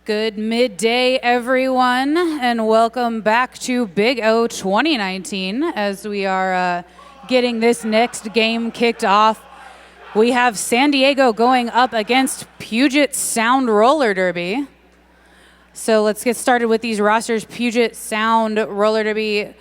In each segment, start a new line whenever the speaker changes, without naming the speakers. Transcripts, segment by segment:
Good midday, everyone, and welcome back to Big O 2019 as we are getting this next game kicked off. We have San Diego going up against Puget Sound Roller Derby. So let's get started with these rosters. Puget Sound Roller Derby,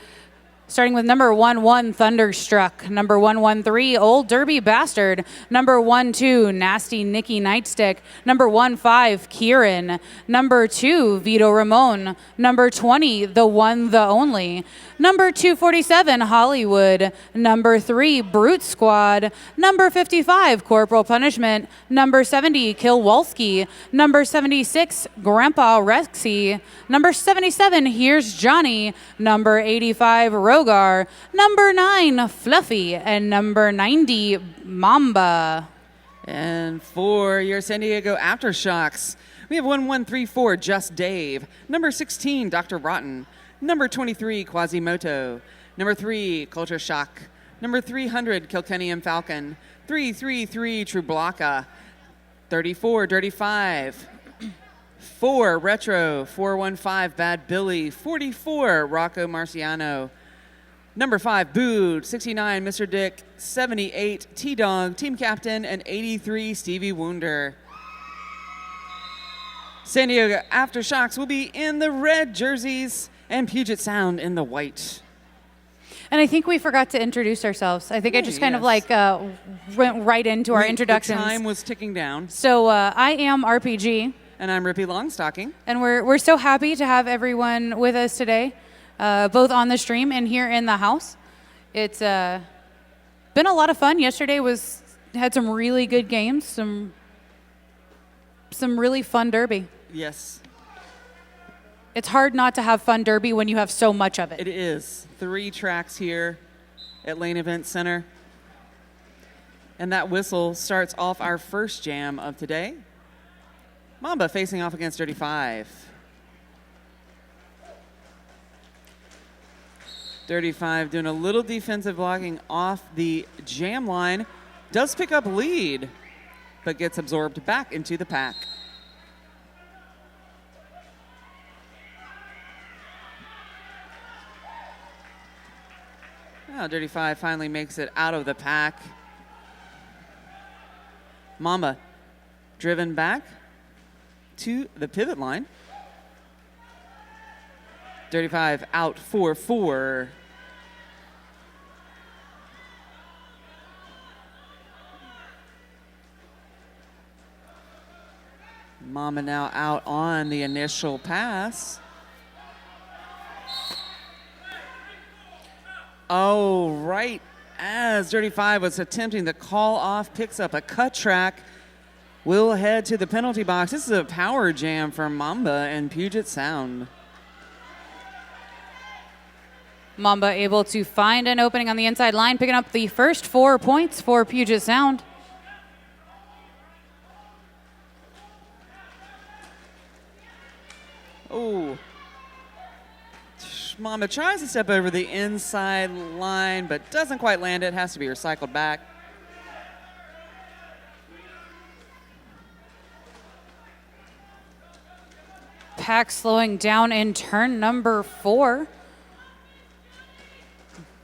starting with number 11, Thunderstruck. Number 113, Old Derby Bastard. Number 12, Nasty Nikki Nightstick. Number 15, Kieran. Number 2, Vito Ramon. Number 20, The One, The Only. Number 247, Hollywood. Number 3, Brute Squad. Number 55, Corporal Punishment. Number 70, Kilwalski. Number 76, Grandpa Rexy. Number 77, Here's Johnny. Number 85, Rogar. Number 9, Fluffy. And number 90, Mamba.
And for your San Diego Aftershocks, we have 1134, Just Dave. Number 16, Dr. Rotten. Number 23, Quasimoto. Number 3, Culture Shock. Number 300, Kilkennium Falcon. 333, Trublaka. 34, Dirty 5. 4, Retro. 415, Bad Billy. 44, Rocco Marciano. Number 5, Booed. 69, Mr. Dick. 78, T-Dog, Team Captain. And 83, Stevie Wonder. San Diego Aftershocks will be in the red jerseys and Puget Sound in the white.
And I think we forgot to introduce ourselves. I think I just kind of went right into our introductions.
The time was ticking down.
So I am RPG.
And I'm Rippy Longstocking.
And we're so happy to have everyone with us today, both on the stream and here in the house. It's been a lot of fun. Yesterday had some really good games, some really fun derby.
Yes.
It's hard not to have fun derby when you have so much of it.
It is. 3 tracks here at Lane Event Center. And that whistle starts off our first jam of today. Mamba facing off against Dirty 5. Dirty 5 doing a little defensive blocking off the jam line. Does pick up lead, but gets absorbed back into the pack. Now Dirty 5 finally makes it out of the pack. Mamba driven back to the pivot line. Dirty 5 out 4-4. Mamba now out on the initial pass. Oh, right as Dirty 5 was attempting to call off, picks up a cut track. We'll head to the penalty box. This is a power jam for Mamba and Puget Sound.
Mamba able to find an opening on the inside line, picking up the first 4 points for Puget Sound.
Oh. Mamba tries to step over the inside line, but doesn't quite land it. Has to be recycled back.
Pack slowing down in turn number 4.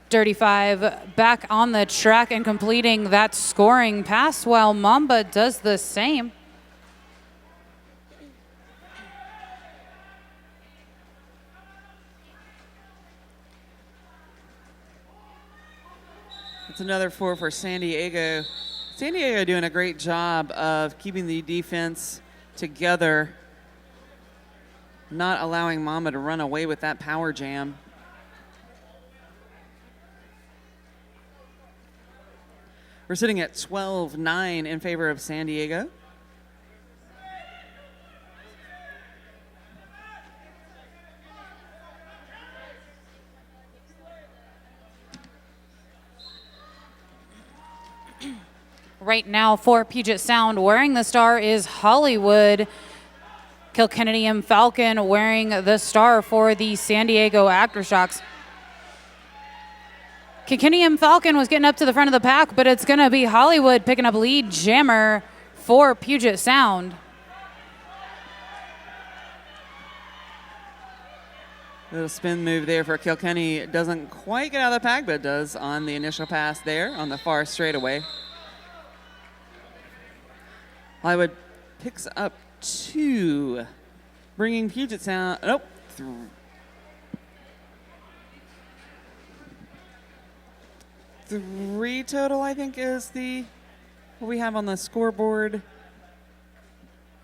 Dirty 5 back on the track and completing that scoring pass while Mamba does the same.
It's another 4 for San Diego. San Diego doing a great job of keeping the defense together, not allowing Mamba to run away with that power jam. We're sitting at 12-9 in favor of San Diego.
Right now for Puget Sound, wearing the star is Hollywood. Kilkennium Falcon wearing the star for the San Diego Aftershocks. Kilkennium Falcon was getting up to the front of the pack, but it's going to be Hollywood picking up lead jammer for Puget Sound.
Little spin move there for Kilkenny. Doesn't quite get out of the pack, but does on the initial pass there on the far straightaway. Hollywood picks up 2, bringing Puget Sound. Nope. 3 total, I think, is what we have on the scoreboard.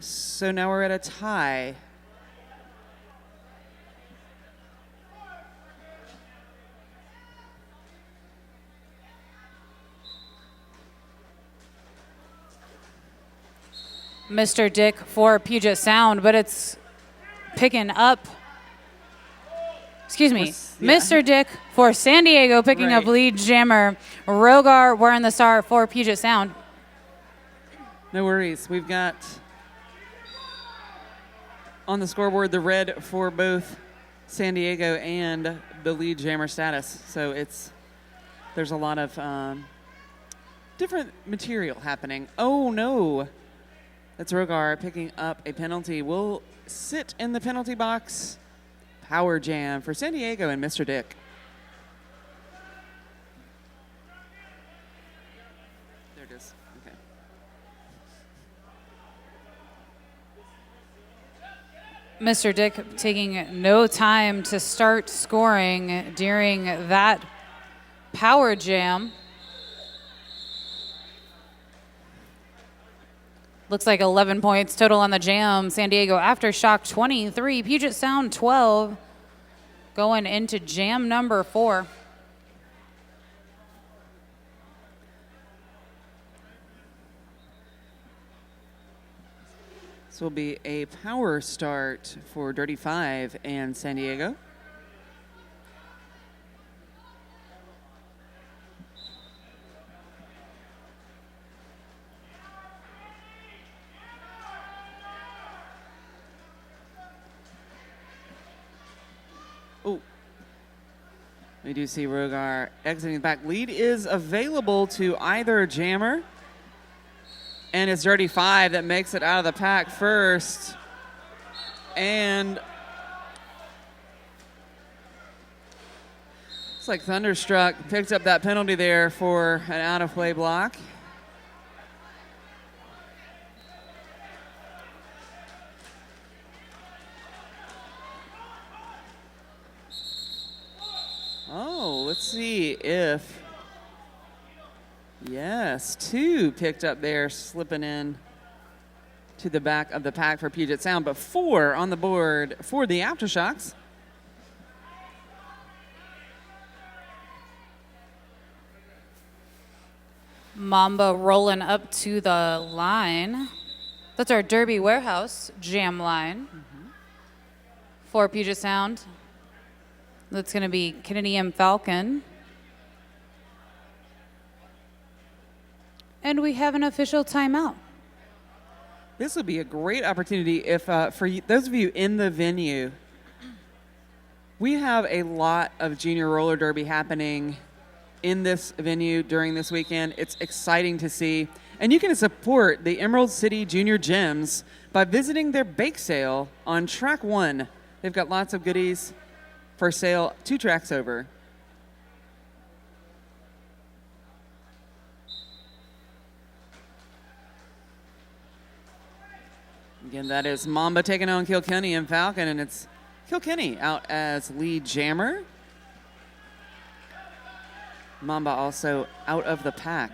So now we're at a tie.
Mr. Dick for Puget Sound, but it's picking up. Excuse me. Yeah. Mr. Dick for San Diego picking up lead jammer. Rogar wearing the star for Puget Sound.
No worries. We've got on the scoreboard the red for both San Diego and the lead jammer status. So there's a lot of different material happening. Oh, no. That's Rogar picking up a penalty. Will sit in the penalty box. Power jam for San Diego and Mr. Dick. There it is. Okay.
Mr. Dick taking no time to start scoring during that power jam. Looks like 11 points total on the jam. San Diego Aftershock 23, Puget Sound 12, going into jam number 4.
This will be a power start for Dirty 5 and San Diego. We do see Rogar exiting the back. Lead is available to either jammer, and it's Dirty 5 that makes it out of the pack first. And it's like Thunderstruck picked up that penalty there for an out-of-play block. Oh, let's see if, yes, 2 picked up there, slipping in to the back of the pack for Puget Sound, but 4 on the board for the Aftershocks.
Mamba rolling up to the line. That's our Derby Warehouse jam line for Puget Sound. That's going to be Kennedy M. Falcon. And we have an official timeout.
This would be a great opportunity if, for those of you in the venue, we have a lot of junior roller derby happening in this venue during this weekend. It's exciting to see. And you can support the Emerald City Junior Gyms by visiting their bake sale on track 1. They've got lots of goodies for sale 2 tracks over. Again, that is Mamba taking on Kilkenny and Falcon, and it's Kilkenny out as lead jammer. Mamba also out of the pack.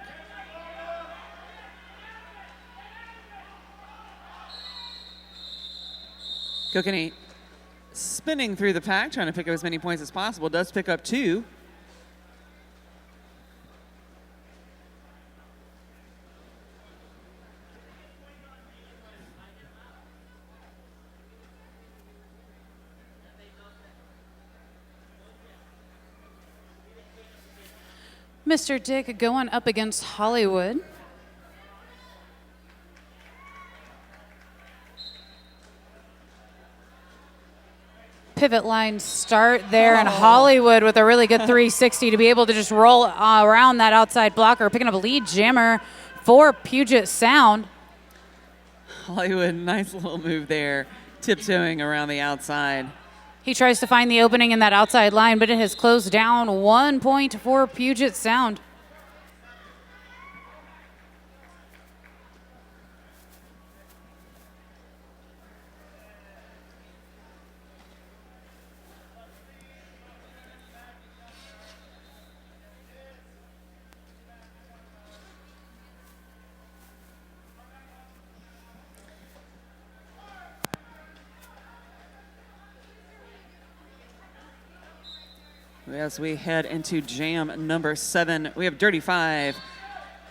Kilkenny spinning through the pack, trying to pick up as many points as possible. Does pick up 2.
Mr. Dick going up against Hollywood. Pivot line start there, and Hollywood with a really good 360 to be able to just roll around that outside blocker, picking up a lead jammer for Puget Sound.
Hollywood, nice little move there, tiptoeing around the outside
He tries to find the opening in that outside line, but it has closed down. 1 point for Puget Sound.
As we head into jam number 7, we have Dirty 5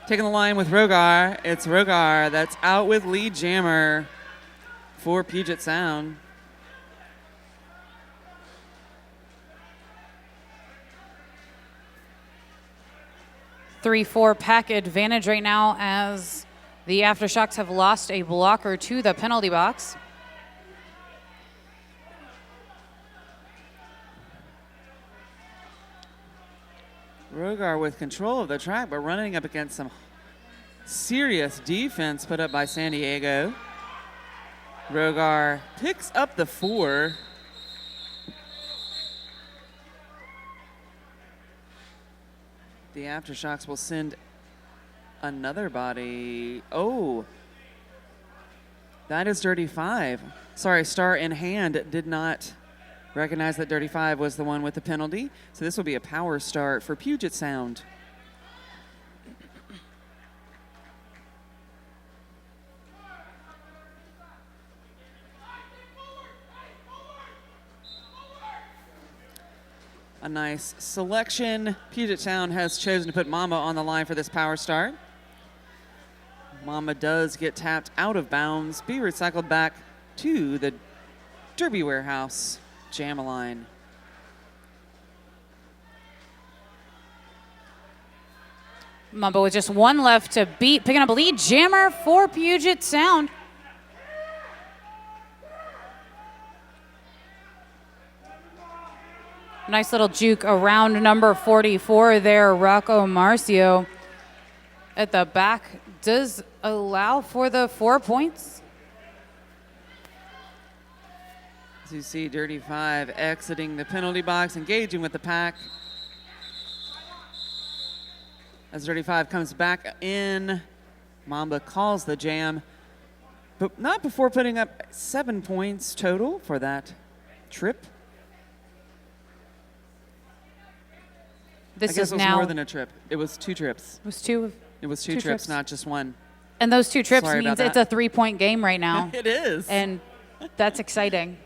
taking the line with Rogar. It's Rogar that's out with lead jammer for Puget Sound.
Three-four pack advantage right now as the Aftershocks have lost a blocker to the penalty box.
Rogar with control of the track, but running up against some serious defense put up by San Diego. Rogar picks up the 4. The Aftershocks will send another body. Oh, that is Dirty 5. Sorry, Star in Hand did not recognize that Dirty 5 was the one with the penalty. So this will be a power start for Puget Sound. A nice selection. Puget Sound has chosen to put Mamba on the line for this power start. Mamba does get tapped out of bounds, be recycled back to the Derby Warehouse jam line.
Mamba with just 1 left to beat, picking up a lead jammer for Puget Sound. Nice little juke around number 44 there, Rocco Marcio. At the back does allow for the 4 points.
As you see, Dirty 5 exiting the penalty box, engaging with the pack. As Dirty 5 comes back in, Mamba calls the jam, but not before putting up 7 points total for that trip.
This
I guess
is
it was
now
more than a trip. It was 2 trips.
It was two.
It was two trips, not just one.
And those 2 trips
Sorry
means
about
it's
that.
a 3-point game right now.
It is.
And that's exciting.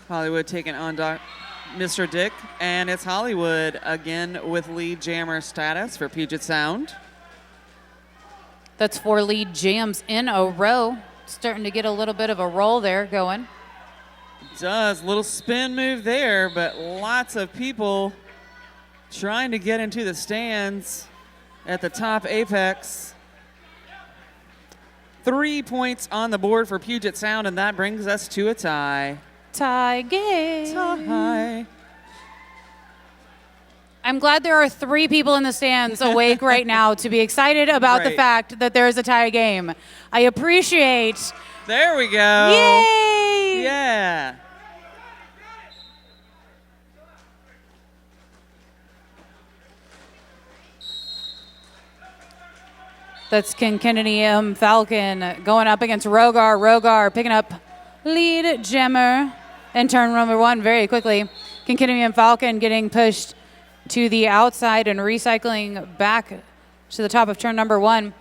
Hollywood taking on Mr. Dick, and it's Hollywood again with lead jammer status for Puget Sound.
That's 4 lead jams in a row. Starting to get a little bit of a roll there going.
Does little spin move there, but lots of people trying to get into the stands at the top apex. 3 points on the board for Puget Sound, and that brings us to a tie.
Tie game.
Tie.
I'm glad there are 3 people in the stands awake right now to be excited about the
Right.
fact that there is a tie game. I appreciate.
There we go.
Yay!
Yeah.
That's Kennedy Falcon going up against Rogar. Rogar picking up lead jammer in turn number 1 very quickly. Kennedy Falcon getting pushed to the outside and recycling back to the top of turn number 1.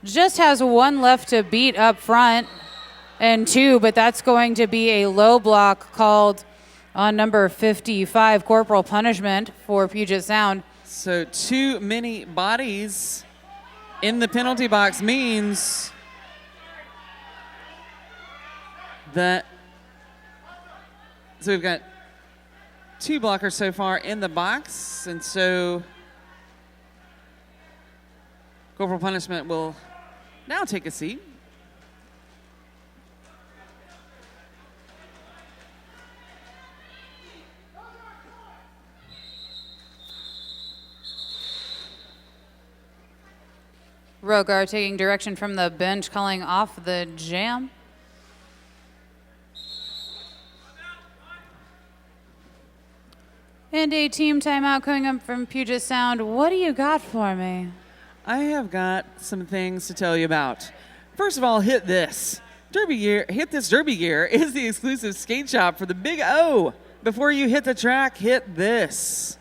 Just has 1 left to beat up front and 2, but that's going to be a low block called on number 55, corporal punishment for Puget Sound.
So too many bodies in the penalty box means that, so we've got 2 blockers so far in the box, and so corporal punishment will now take a seat.
Rogar taking direction from the bench, calling off the jam. And a team timeout coming up from Puget Sound. What do you got for me?
I have got some things to tell you about. First of all, hit this. Derby Gear, Hit This Derby Gear is the exclusive skate shop for the Big O. Before you hit the track, hit this.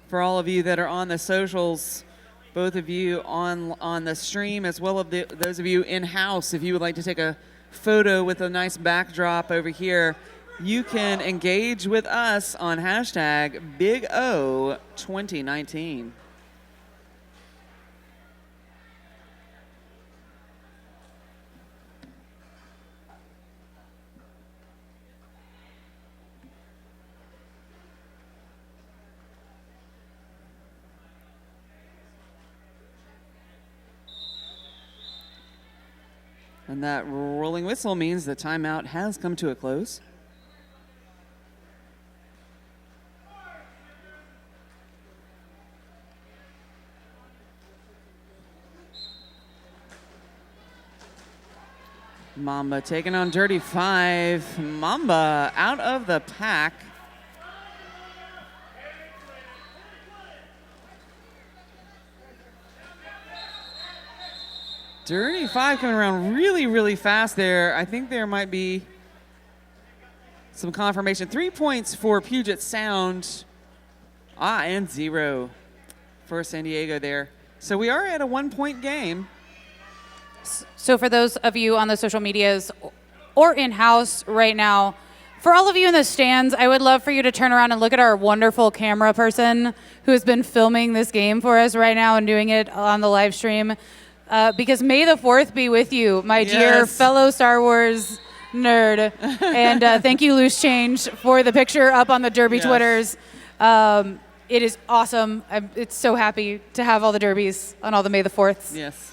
For all of you that are on the socials, both of you on the stream, as well as those of you in-house, if you would like to take a photo with a nice backdrop over here, you can engage with us on hashtag Big O 2019. And that rolling whistle means the timeout has come to a close. Mamba taking on Dirty 5. Mamba out of the pack. Dirty 5 coming around really, really fast there. I think there might be some confirmation. 3 points for Puget Sound. And 0 for San Diego there. So we are at a 1-point game.
So for those of you on the social medias or in-house right now, for all of you in the stands, I would love for you to turn around and look at our wonderful camera person who has been filming this game for us right now and doing it on the live stream. Because May the 4th be with you, my dear fellow Star Wars nerd. And thank you, Loose Change, for the picture up on the Derby Twitters. It is awesome. It's so happy to have all the Derbies on all the May the 4ths.
Yes.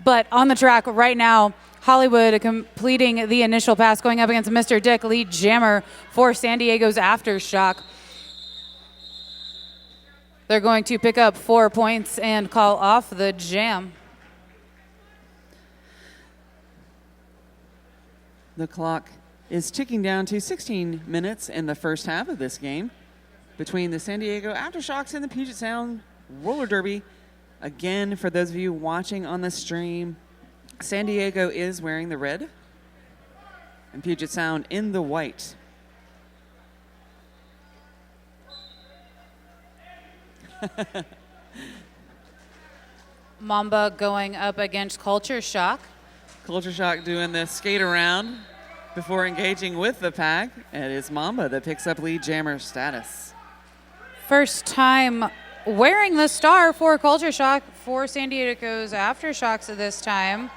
But on the track right now, Hollywood completing the initial pass, going up against Mr. Dick, lead jammer for San Diego's Aftershock. They're going to pick up 4 points and call off the jam.
The clock is ticking down to 16 minutes in the first half of this game between the San Diego Aftershocks and the Puget Sound Roller Derby. Again, for those of you watching on the stream, San Diego is wearing the red and Puget Sound in the white.
Mamba going up against Culture Shock.
Culture Shock doing the skate around before engaging with the pack. It is Mamba that picks up lead jammer status.
First time wearing the star for Culture Shock for San Diego's Aftershocks at this time.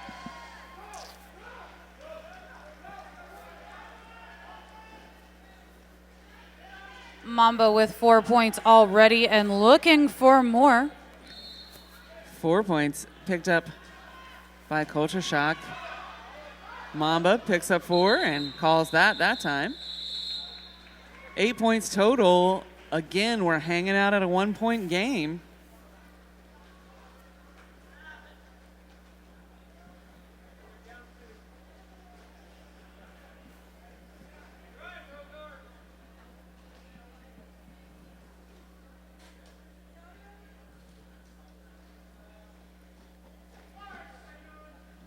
Mamba with 4 points already and looking for more.
4 points picked up by Culture Shock. Mamba picks up 4 and calls that time. 8 points total. Again, we're hanging out at a 1-point game.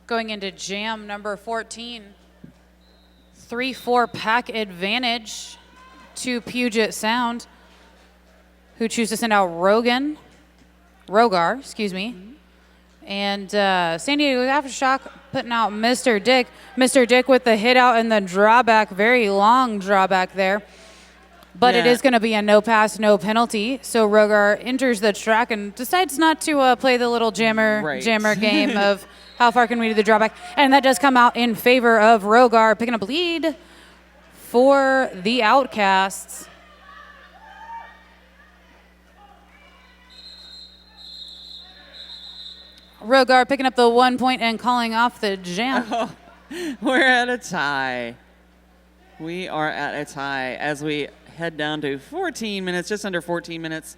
Going into jam number 14. 3-4 pack advantage to Puget Sound, who choose to send out Rogar, And San Diego Aftershock putting out Mr. Dick. Mr. Dick with the hit out and the drawback, very long drawback there. But it is going to be a no pass, no penalty. So Rogar enters the track and decides not to play the little jammer game of how far can we do the drawback. And that does come out in favor of Rogar, picking up lead for the Outcasts. Rogar picking up the 1 point and calling off the jam.
Oh, we're at a tie. We are at a tie as we head down to 14 minutes, just under 14 minutes.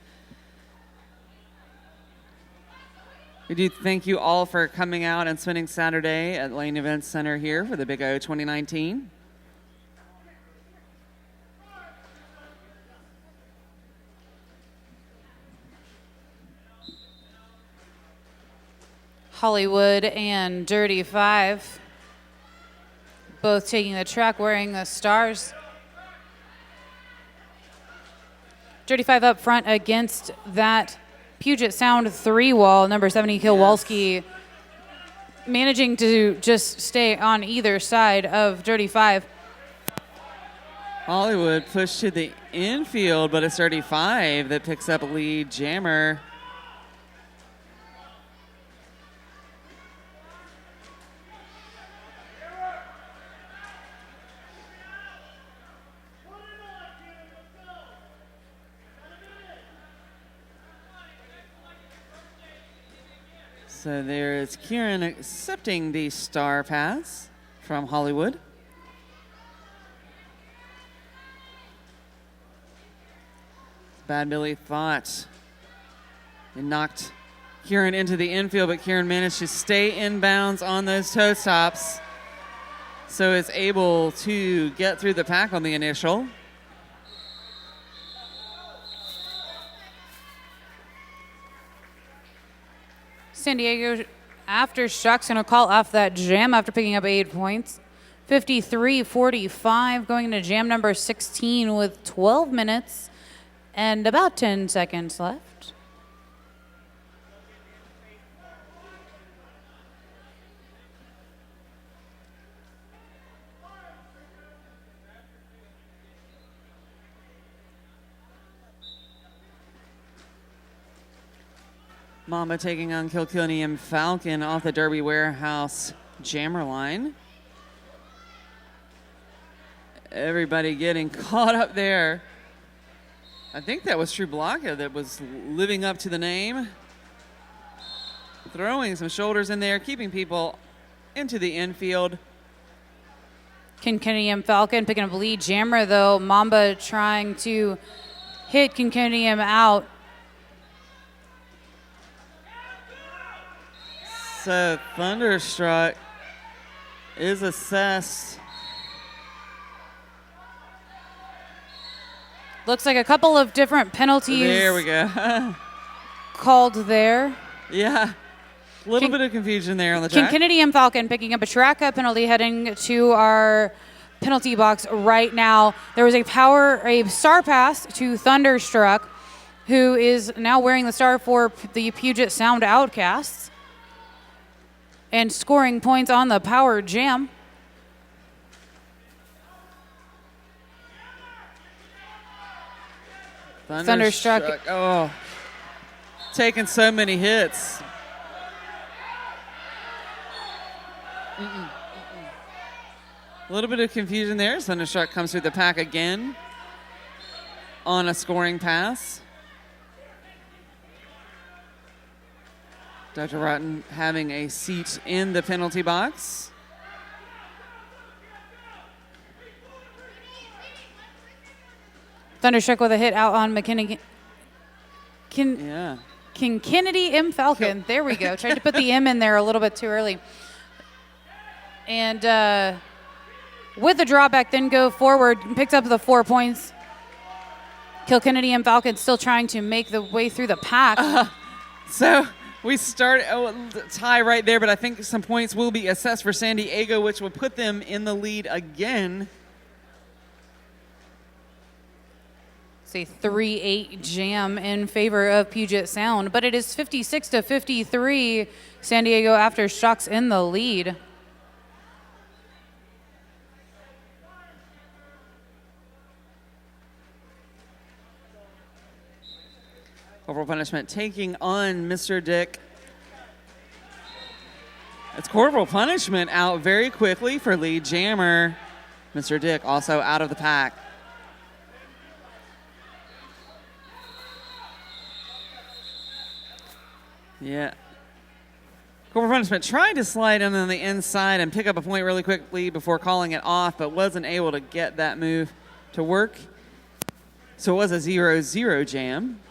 We do thank you all for coming out and spending Saturday at Lane Events Center here for the Big O 2019.
Hollywood and Dirty Five both taking the track wearing the stars. Dirty Five up front against that Puget Sound 3 wall. Number 70, Kowalski, managing to just stay on either side of Dirty Five.
Hollywood pushed to the infield, but it's Dirty Five that picks up lead jammer. So there is Kieran accepting the star pass from Hollywood. Bad Billy thought it knocked Kieran into the infield, but Kieran managed to stay inbounds on those toe stops. So is able to get through the pack on the initial.
San Diego Aftershocks going to call off that jam after picking up 8 points. 53-45 going into jam number 16 with 12 minutes and about 10 seconds left.
Mamba taking on Kilkenny Falcon off the Derby Warehouse jammer line. Everybody getting caught up there. I think that was True Blanca that was living up to the name. Throwing some shoulders in there, keeping people into the infield.
Kilkenny Falcon picking up lead jammer, though. Mamba trying to hit Kilkenny out.
So Thunderstruck is assessed.
Looks like a couple of different penalties.
There we go.
Called there.
Yeah. A little bit of confusion there on the track.
Kilkenny Falcon picking up a track penalty heading to our penalty box right now. There was a star pass to Thunderstruck, who is now wearing the star for the Puget Sound Outcasts and scoring points on the power jam. Thunderstruck.
Oh, taking so many hits. A little bit of confusion there. Thunderstruck comes through the pack again on a scoring pass. Dr. Rotten having a seat in the penalty box.
Thunderstruck with a hit out on McKinney.
Yeah.
Kennedy Falcon. There we go. Tried to put the M in there a little bit too early. And with the drawback, then go forward, picks up the 4 points. Kilkenny Falcon still trying to make the way through the pack.
So we start tie right there, but I think some points will be assessed for San Diego, which will put them in the lead again.
It's a 3-8 jam in favor of Puget Sound, but it is 56-53. San Diego Aftershocks in the lead.
Corporal Punishment taking on Mr. Dick. It's Corporal Punishment out very quickly for lead jammer. Mr. Dick also out of the pack. Yeah. Corporal Punishment tried to slide in on the inside and pick up a point really quickly before calling it off, but wasn't able to get that move to work. So it was a 0-0 jam.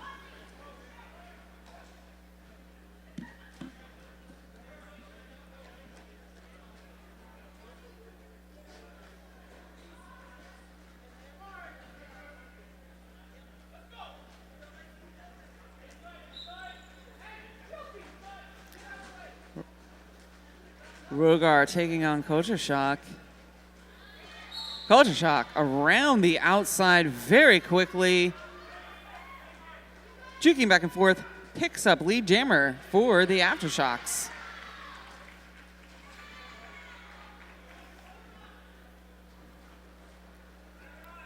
Rogar taking on Culture Shock. Culture Shock around the outside very quickly. Juking back and forth, picks up lead jammer for the Aftershocks.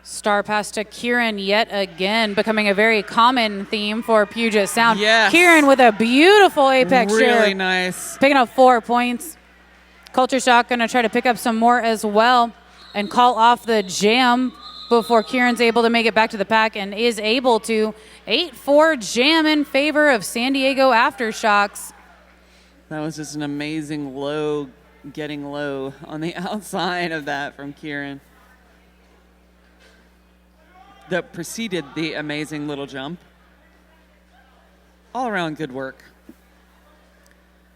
Star pass to Kieran yet again, becoming a very common theme for Puget Sound.
Yes.
Kieran with a beautiful apex share.
Really nice.
Picking up 4 points. Culture Shock going to try to pick up some more as well and call off the jam before Kieran's able to make it back to the pack and is able to. 8-4 jam in favor of San Diego Aftershocks.
That was just an amazing low, getting low on the outside of that from Kieran. That preceded the amazing little jump. All around good work.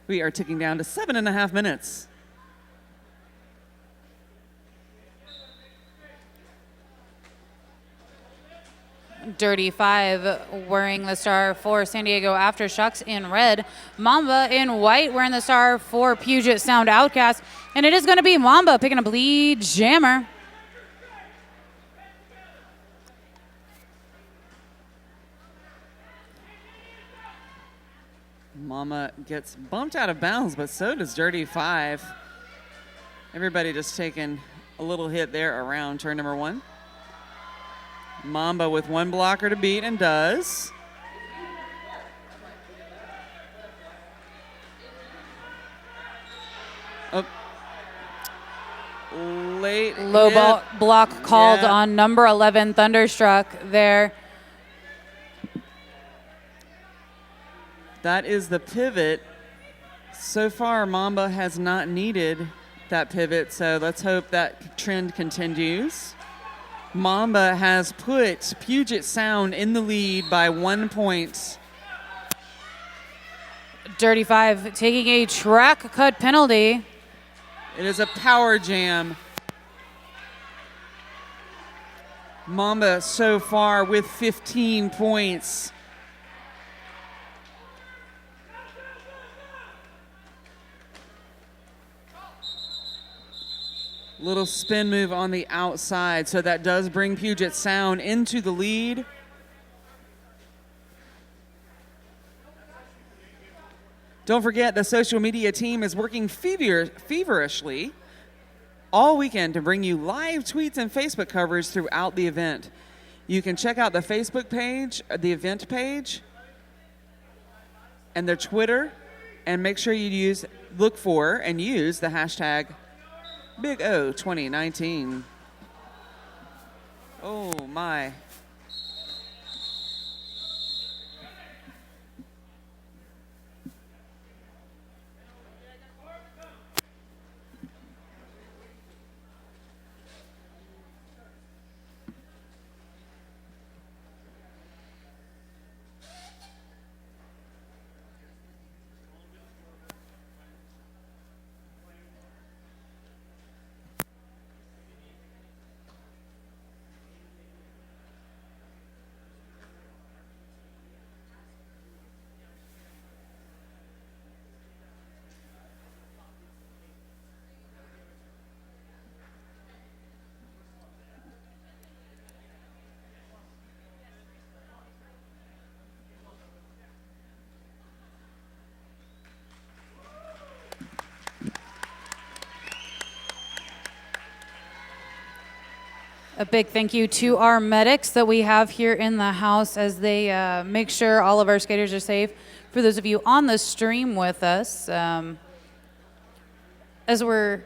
We are ticking down to 7.5 minutes.
Dirty 5 wearing the star for San Diego Aftershocks in red. Mamba in white wearing the star for Puget Sound Outcast. And it is going to be Mamba picking up lead jammer.
Mama gets bumped out of bounds, but so does Dirty 5. Everybody just taking a little hit there around turn number 1. Mamba with 1 blocker to beat and does. Oh. Late
Low
hit.
block called
Yeah.
on number 11 Thunderstruck there.
That is the pivot. So far, Mamba has not needed that pivot, so let's hope that trend continues. Mamba has put Puget Sound in the lead by 1 point.
Dirty 5 taking a track cut penalty.
It is a power jam. Mamba so far with 15 points. Little spin move on the outside, so that does bring Puget Sound into the lead. Don't forget, the social media team is working feverishly all weekend to bring you live tweets and Facebook coverage throughout the event. You can check out the Facebook page, the event page, and their Twitter, and make sure you look for and use the hashtag Big O 2019. Oh my.
A big thank you to our medics that we have here in the house as they make sure all of our skaters are safe. For those of you on the stream with us, as we're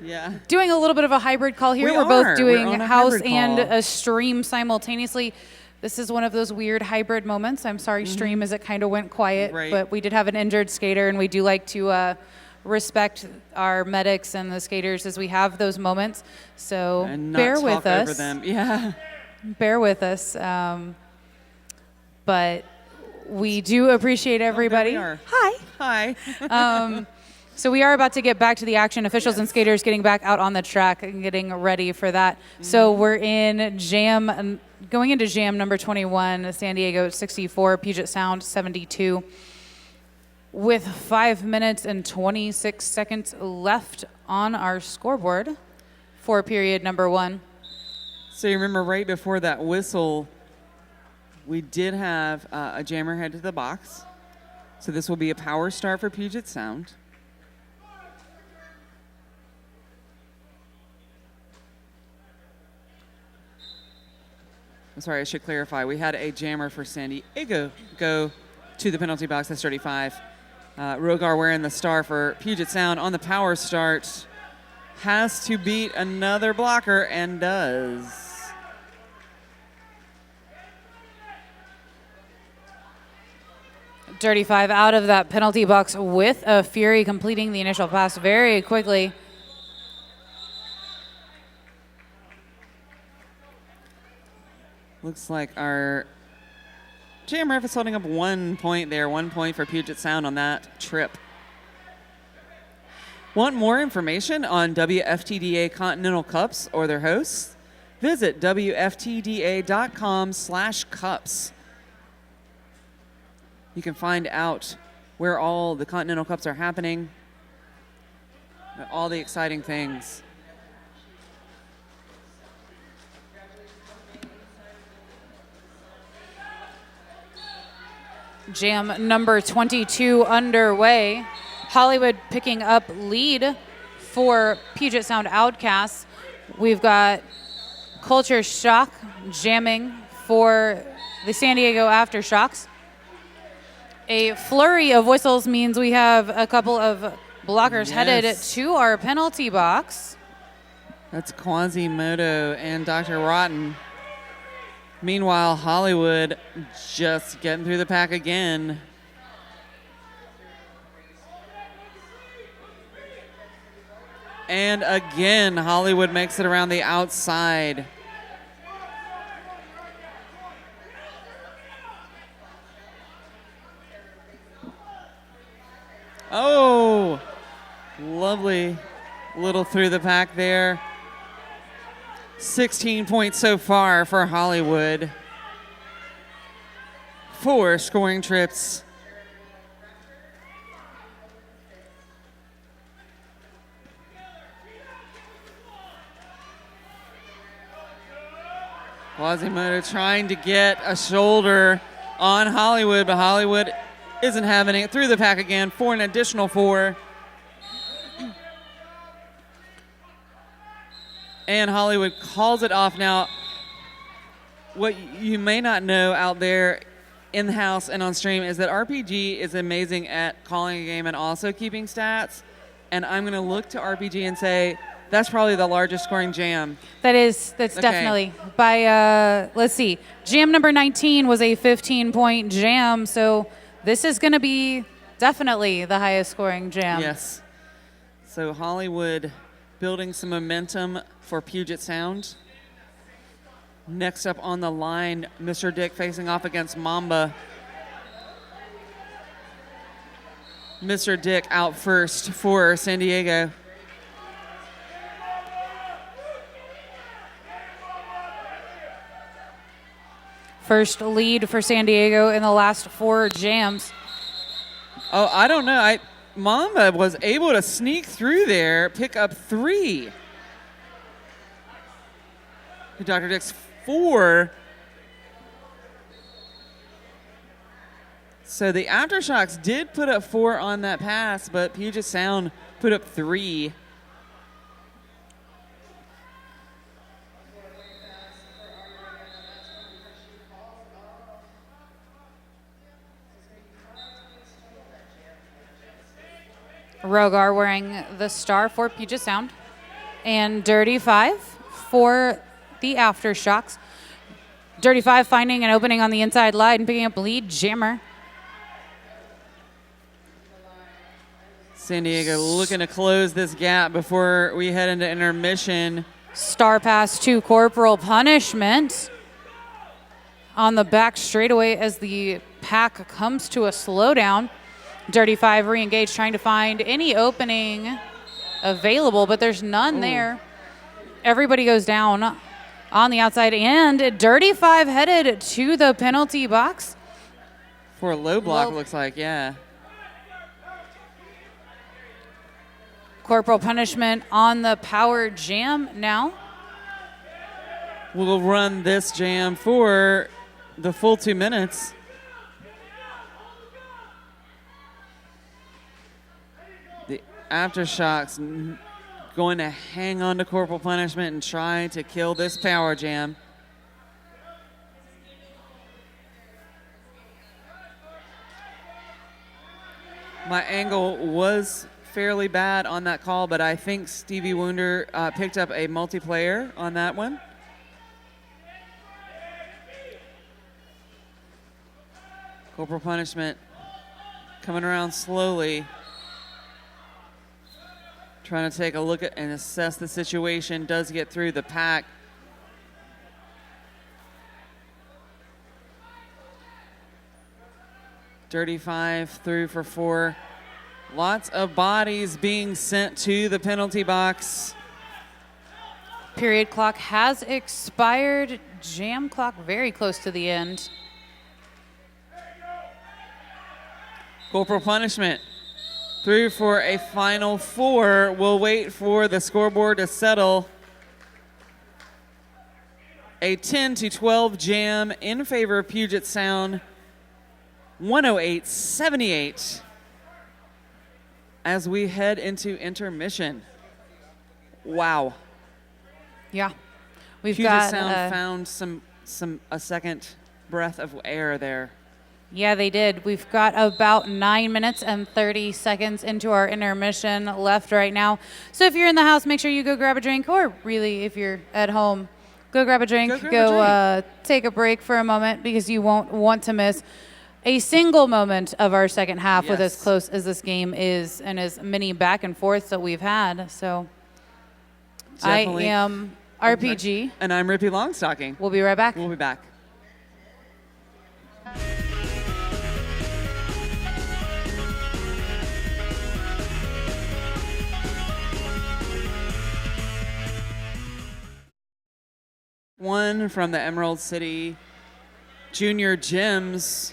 doing a little bit of a hybrid call here, we're both doing house and a stream simultaneously. This is one of those weird hybrid moments. I'm sorry, stream, as it kind of went quiet, but we did have an injured skater, and we do like to respect our medics and the skaters as we have those moments. So
and not
bear
talk
with
over
us.
them. Yeah.
Bear with us. but we do appreciate everybody.
There we are.
Hi.
Hi.
So we are about to get back to the action. Officials and skaters getting back out on the track and getting ready for that. So we're in going into jam number 21, San Diego 64, Puget Sound 72. With 5 minutes and 26 seconds left on our scoreboard for period number 1.
So you remember right before that whistle, we did have a jammer head to the box. So this will be a power start for Puget Sound. I'm sorry, I should clarify. We had a jammer for San Diego go to the penalty box. That's 35. Rogar wearing the star for Puget Sound on the power start. Has to beat another blocker and does.
Dirty 5 out of that penalty box with a Fury, completing the initial pass very quickly.
Looks like our jam ref is holding up 1 point there. 1 point for Puget Sound on that trip. Want more information on WFTDA Continental Cups or their hosts? Visit WFTDA.com/cups. You can find out where all the Continental Cups are happening, all the exciting things.
Jam number 22 underway. Hollywood picking up lead for Puget Sound Outcasts. We've got Culture Shock jamming for the San Diego Aftershocks. A flurry of whistles means we have a couple of blockers headed to our penalty box.
That's Quasimodo and Dr. Rotten. Meanwhile, Hollywood just getting through the pack again. And again, Hollywood makes it around the outside. Oh, lovely little through the pack there. 16 points so far for Hollywood. 4 scoring trips. Quasimodo trying to get a shoulder on Hollywood, but Hollywood isn't having it. Through the pack again for an additional 4. And Hollywood calls it off. Now, what you may not know out there in the house and on stream is that RPG is amazing at calling a game and also keeping stats. And I'm going to look to RPG and say, that's probably the largest scoring jam.
That's okay. Definitely. By, let's see, jam number 19 was a 15-point jam, so this is going to be definitely the highest scoring jam.
Yes. So Hollywood building some momentum for Puget Sound. Next up on the line, Mr. Dick facing off against Mamba. Mr. Dick out first for San Diego.
First lead for San Diego in the last 4 jams.
Oh, I don't know. Mamba was able to sneak through there, pick up 3. Dr. Dick's 4. So the Aftershocks did put up 4 on that pass, but Puget Sound put up 3.
Rogar wearing the star for Puget Sound. And Dirty 5 for the Aftershocks. Dirty 5 finding an opening on the inside line and picking up lead jammer.
San Diego looking to close this gap before we head into intermission.
Star pass to Corporal Punishment. on the back straightaway as the pack comes to a slowdown. Dirty Five re-engaged, trying to find any opening available, but there's none there. Everybody goes down on the outside, and Dirty Five headed to the penalty box.
For a low block, looks like, yeah.
Corporal punishment on the power jam now.
We'll run this jam for the full 2 minutes. The Aftershocks going to hang on to corporal punishment and try to kill this power jam. My angle was fairly bad on that call, but I think Stevie Wunder picked up a multiplayer on that one. Corporal punishment coming around slowly, trying to take a look at and assess the situation. Does get through the pack. Dirty Five through for 4. Lots of bodies being sent to the penalty box.
Period clock has expired. Jam clock very close to the end.
Corporal punishment through for a final 4. We'll wait for the scoreboard to settle. A 10-12 jam in favor of Puget Sound. 108-78 as we head into intermission. Wow.
Yeah. We've
Puget
got
Sound found a second breath of air there.
Yeah, they did. We've got about 9 minutes and 30 seconds into our intermission left right now. So if you're in the house, make sure you go grab a drink, or really if you're at home, go grab a drink, take a break for a moment, because you won't want to miss a single moment of our second half with as close as this game is and as many back and forths that we've had. So definitely. I am RPG.
And I'm Rippy Longstocking.
We'll be right back.
We'll be back. One from the Emerald City Junior Gyms.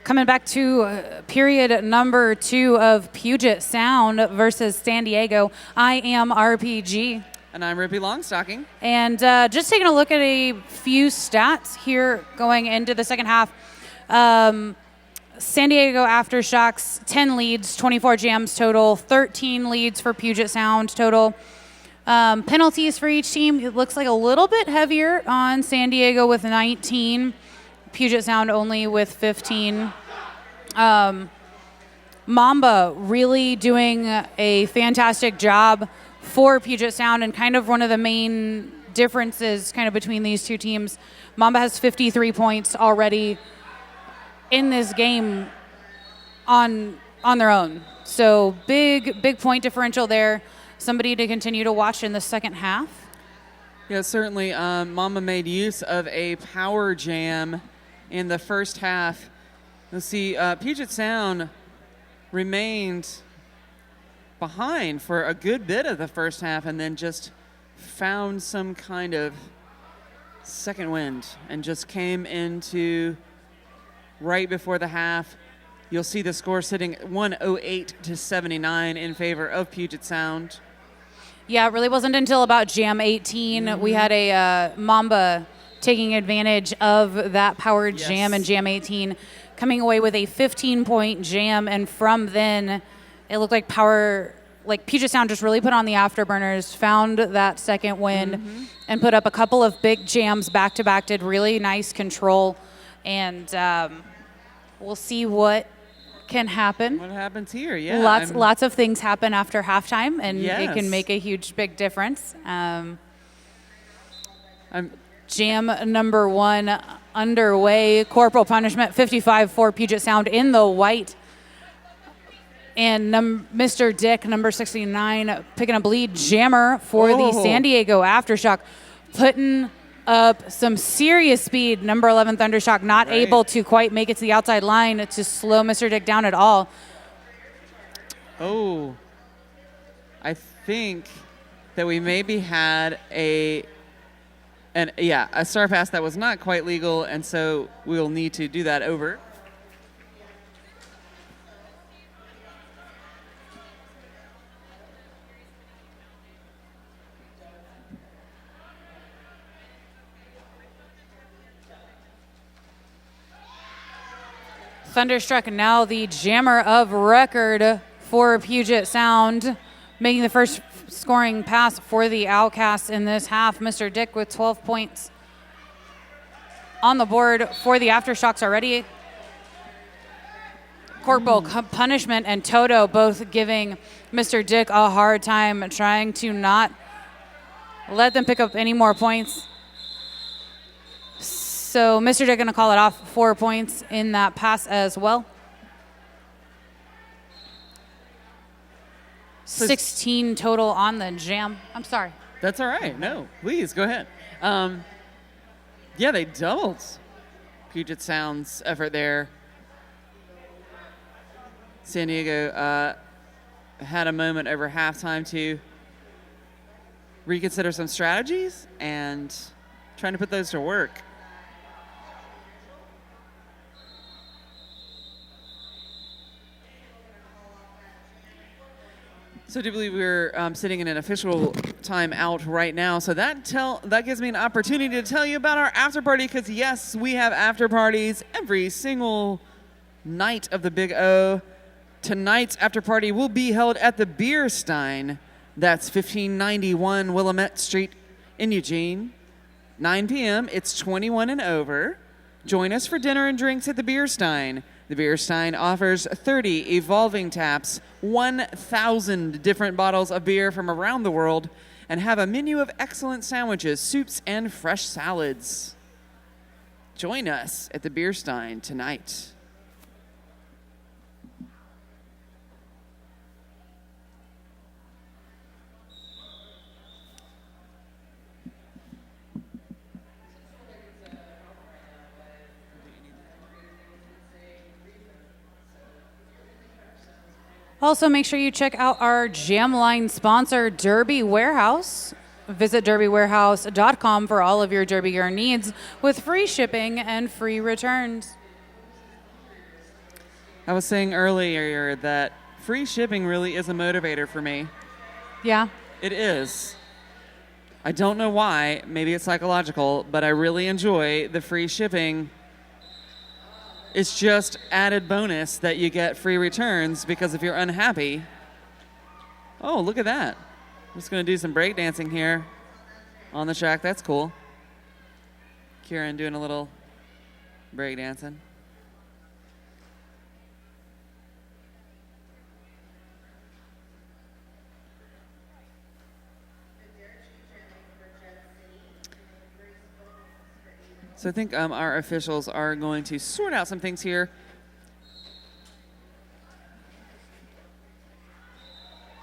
Coming back to period number 2 of Puget Sound versus San Diego. I am RPG.
And I'm Rippy Longstocking.
And just taking a look at a few stats here going into the second half. San Diego Aftershocks, 10 leads, 24 jams total, 13 leads for Puget Sound total. Penalties for each team, it looks like a little bit heavier on San Diego with 19. Puget Sound only with 15. Mamba really doing a fantastic job for Puget Sound, and kind of one of the main differences kind of between these two teams. Mamba has 53 points already in this game on their own. So big point differential there. Somebody to continue to watch in the second half.
Yeah, certainly. Mamba made use of a power jam in the first half. Let's see, Puget Sound remained behind for a good bit of the first half, and then just found some kind of second wind and just came into right before the half. You'll see the score sitting 108-79 in favor of Puget Sound.
Yeah, it really wasn't until about Jam 18 we had a Mamba taking advantage of that power jam in Jam 18, coming away with a 15-point jam, and from then it looked like Puget Sound just really put on the afterburners, found that second win, and put up a couple of big jams back-to-back, did really nice control, and we'll see what can happen.
What happens here? Yeah,
lots of things happen after halftime, and it can make a huge, big difference. Jam number 1 underway. Corporal punishment 55 for Puget Sound in the white, and Mr. Dick number 69 picking up lead jammer for the San Diego Aftershock, putting up some serious speed. Number 11 Thundershock not able to quite make it to the outside line to slow Mr. Dick down at all.
Oh, I think that we maybe had a star pass that was not quite legal, and so we'll need to do that over.
Thunderstruck now the jammer of record for Puget Sound, making the first scoring pass for the Outcasts in this half. Mr. Dick with 12 points on the board for the Aftershocks already. Corporal Punishment and Toto both giving Mr. Dick a hard time, trying to not let them pick up any more points. So Mr. Dick going to call it off 4 points in that pass as well. 16 total on the jam. I'm sorry.
That's all right. No, please go ahead. Yeah, they doubled Puget Sound's effort there. San Diego had a moment over halftime to reconsider some strategies and trying to put those to work. So I do believe we're sitting in an official timeout right now. So that gives me an opportunity to tell you about our after party, because yes, we have after parties every single night of the Big O. Tonight's after party will be held at the Beer Stein. That's 1591 Willamette Street in Eugene. 9 p.m. It's 21 and over. Join us for dinner and drinks at the Beer Stein. The Beer Stein offers 30 evolving taps, 1,000 different bottles of beer from around the world, and have a menu of excellent sandwiches, soups, and fresh salads. Join us at the Beer Stein tonight.
Also, make sure you check out our Jam Line sponsor, Derby Warehouse. Visit derbywarehouse.com for all of your Derby gear needs with free shipping and free returns.
I was saying earlier that free shipping really is a motivator for me.
Yeah.
It is. I don't know why. Maybe it's psychological, but I really enjoy the free shipping. It's just added bonus that you get free returns, because if you're unhappy, oh, look at that. I'm just going to do some breakdancing here on the track. That's cool. Kieran doing a little breakdancing. So I think our officials are going to sort out some things here.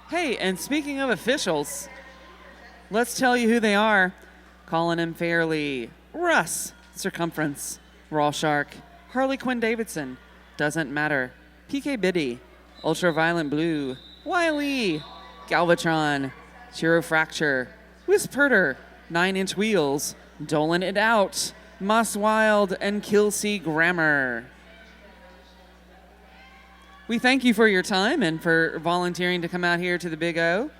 Hey, and speaking of officials, let's tell you who they are. Calling him fairly. Russ, Circumference, Raw Shark, Harley Quinn Davidson, Doesn't Matter, PK Biddy, Ultraviolent Blue, Wiley, Galvatron, Chiro Fracture, Whisperter, 9-Inch Wheels, Dolan It Out, Moss Wild, and Kelsey Grammar. We thank you for your time and for volunteering to come out here to the Big O.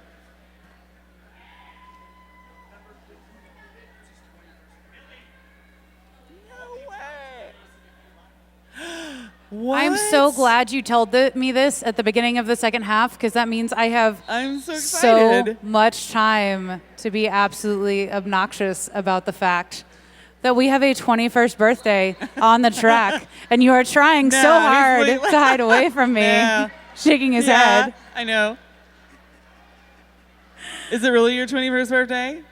No way. What?
I'm so glad you told me this at the beginning of the second half, because that means I have
I'm so excited.
So much time to be absolutely obnoxious about the fact that we have a 21st birthday on the track, and you are trying so hard to hide away from me, shaking his head.
I know. Is it really your 21st birthday?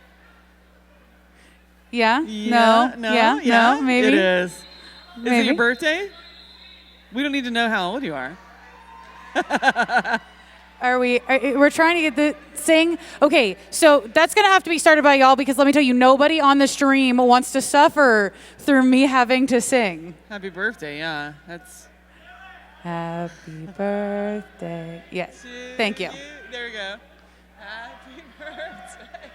Yeah?
No,
maybe.
It is.
Maybe.
Is it your birthday? We don't need to know how old you are.
We're trying to get the sing. Okay, so that's going to have to be started by y'all because let me tell you, nobody on the stream wants to suffer through me having to sing.
Happy birthday, yeah. That's.
Happy birthday. Yes, thank you.
There we go. Happy birthday.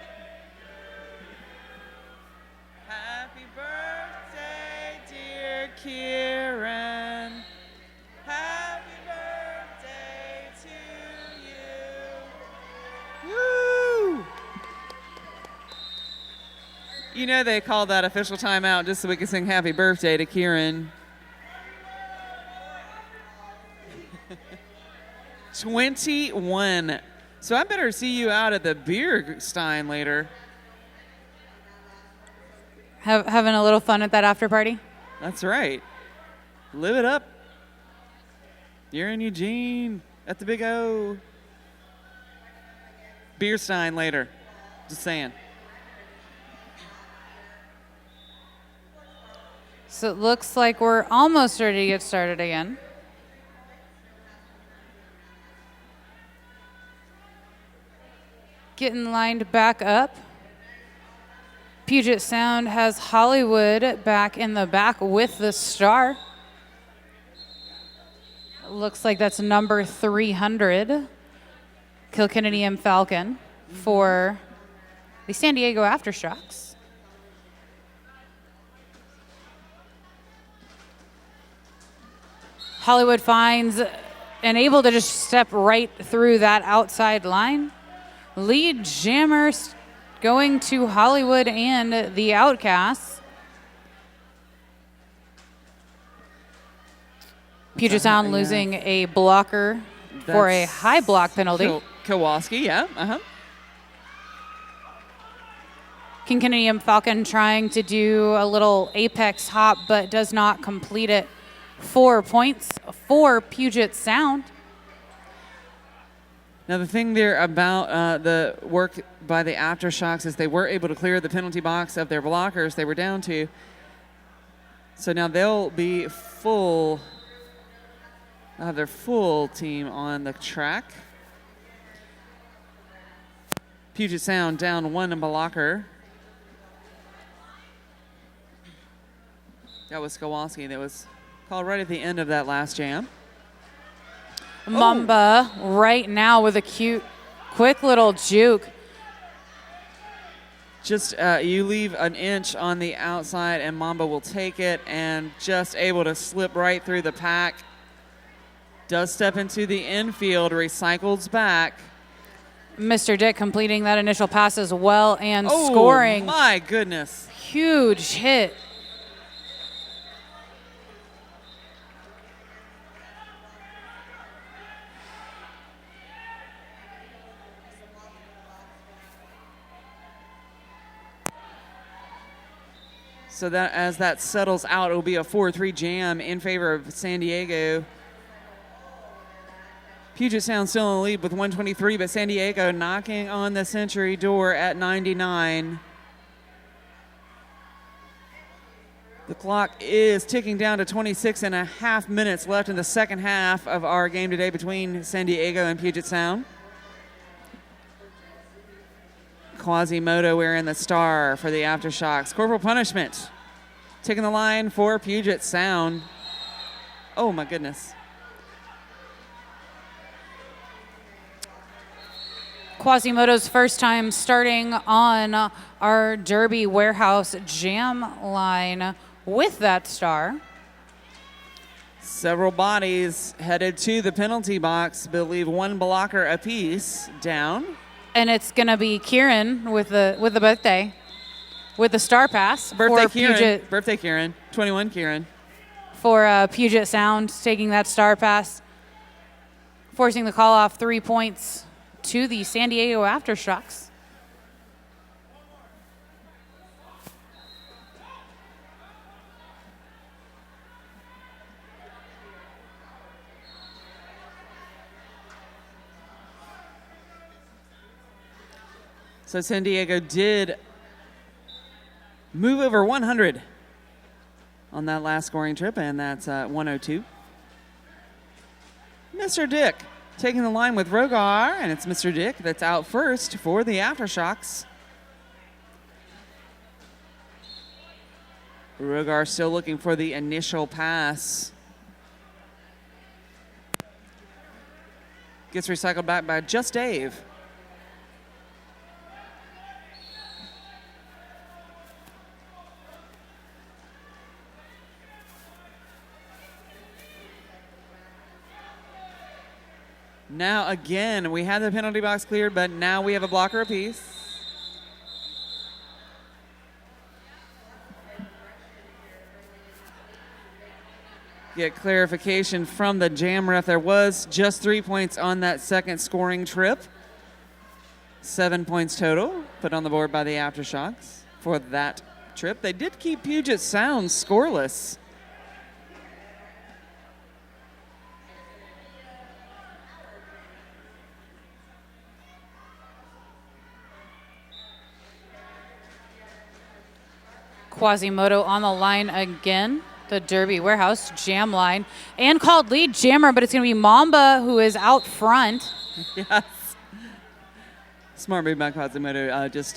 Happy birthday, dear Kieran. Happy birthday to you. Woo! You know they called that official timeout just so we could sing happy birthday to Kieran. 21. So I better see you out at the beer stein later.
Having a little fun at that after party?
That's right. Live it up. You're in Eugene at the Big O. Beer stein later. Just saying.
So it looks like we're almost ready to get started again. Getting lined back up. Puget Sound has Hollywood back in the back with the star. Looks like that's number 300, Kilkennedy M. Falcon for the San Diego Aftershocks. Hollywood finds and able to just step right through that outside line. Lead jammers going to Hollywood and the Outcasts. Puget Sound losing a blocker for a high block penalty.
Kowalski, yeah. Uh-huh.
Kilkennedy M. Falcon trying to do a little apex hop, but does not complete it. 4 points for Puget Sound.
Now, the thing there about the work by the Aftershocks is they were able to clear the penalty box of their blockers they were down to. So now they'll be full. They'll have their full team on the track. Puget Sound down one blocker. That was Kowalski. That was called right at the end of that last jam.
Mamba right now with a quick little juke.
Just you leave an inch on the outside and Mamba will take it and just able to slip right through the pack. Does step into the infield, recycles back.
Mr. Dick completing that initial pass as well and scoring.
Oh, my goodness.
Huge hit.
So that as that settles out, it will be a 4-3 jam in favor of San Diego. Puget Sound still in the lead with 123, but San Diego knocking on the century door at 99. The clock is ticking down to 26 and a half minutes left in the second half of our game today between San Diego and Puget Sound. Quasimodo wearing the star for the Aftershocks. Corporal Punishment taking the line for Puget Sound. Oh, my goodness.
Quasimodo's first time starting on our Derby Warehouse jam line with that star.
Several bodies headed to the penalty box, believe one blocker apiece down.
And it's going to be Kieran with the birthday, with the star pass.
Birthday Kieran. Birthday Kieran. 21 Kieran.
For Puget Sound taking that star pass, forcing the call off 3 points to the San Diego Aftershocks.
So San Diego did move over 100 on that last scoring trip, and that's 102. Mr. Dick Taking the line with Rogar, and it's Mr. Dick that's out first for the Aftershocks. Rogar still looking for the initial pass. Gets recycled back by Just Dave. Now again, we had the penalty box cleared, but now we have a blocker apiece. Get clarification from the jam ref. There was just 3 points on that second scoring trip. 7 points total put on the board by the Aftershocks for that trip. They did keep Puget Sound scoreless.
Quasimodo on the line again. The Derby Warehouse jam line. And called lead jammer, but it's going to be Mamba who is out front.
Yes. Smart move by Quasimodo.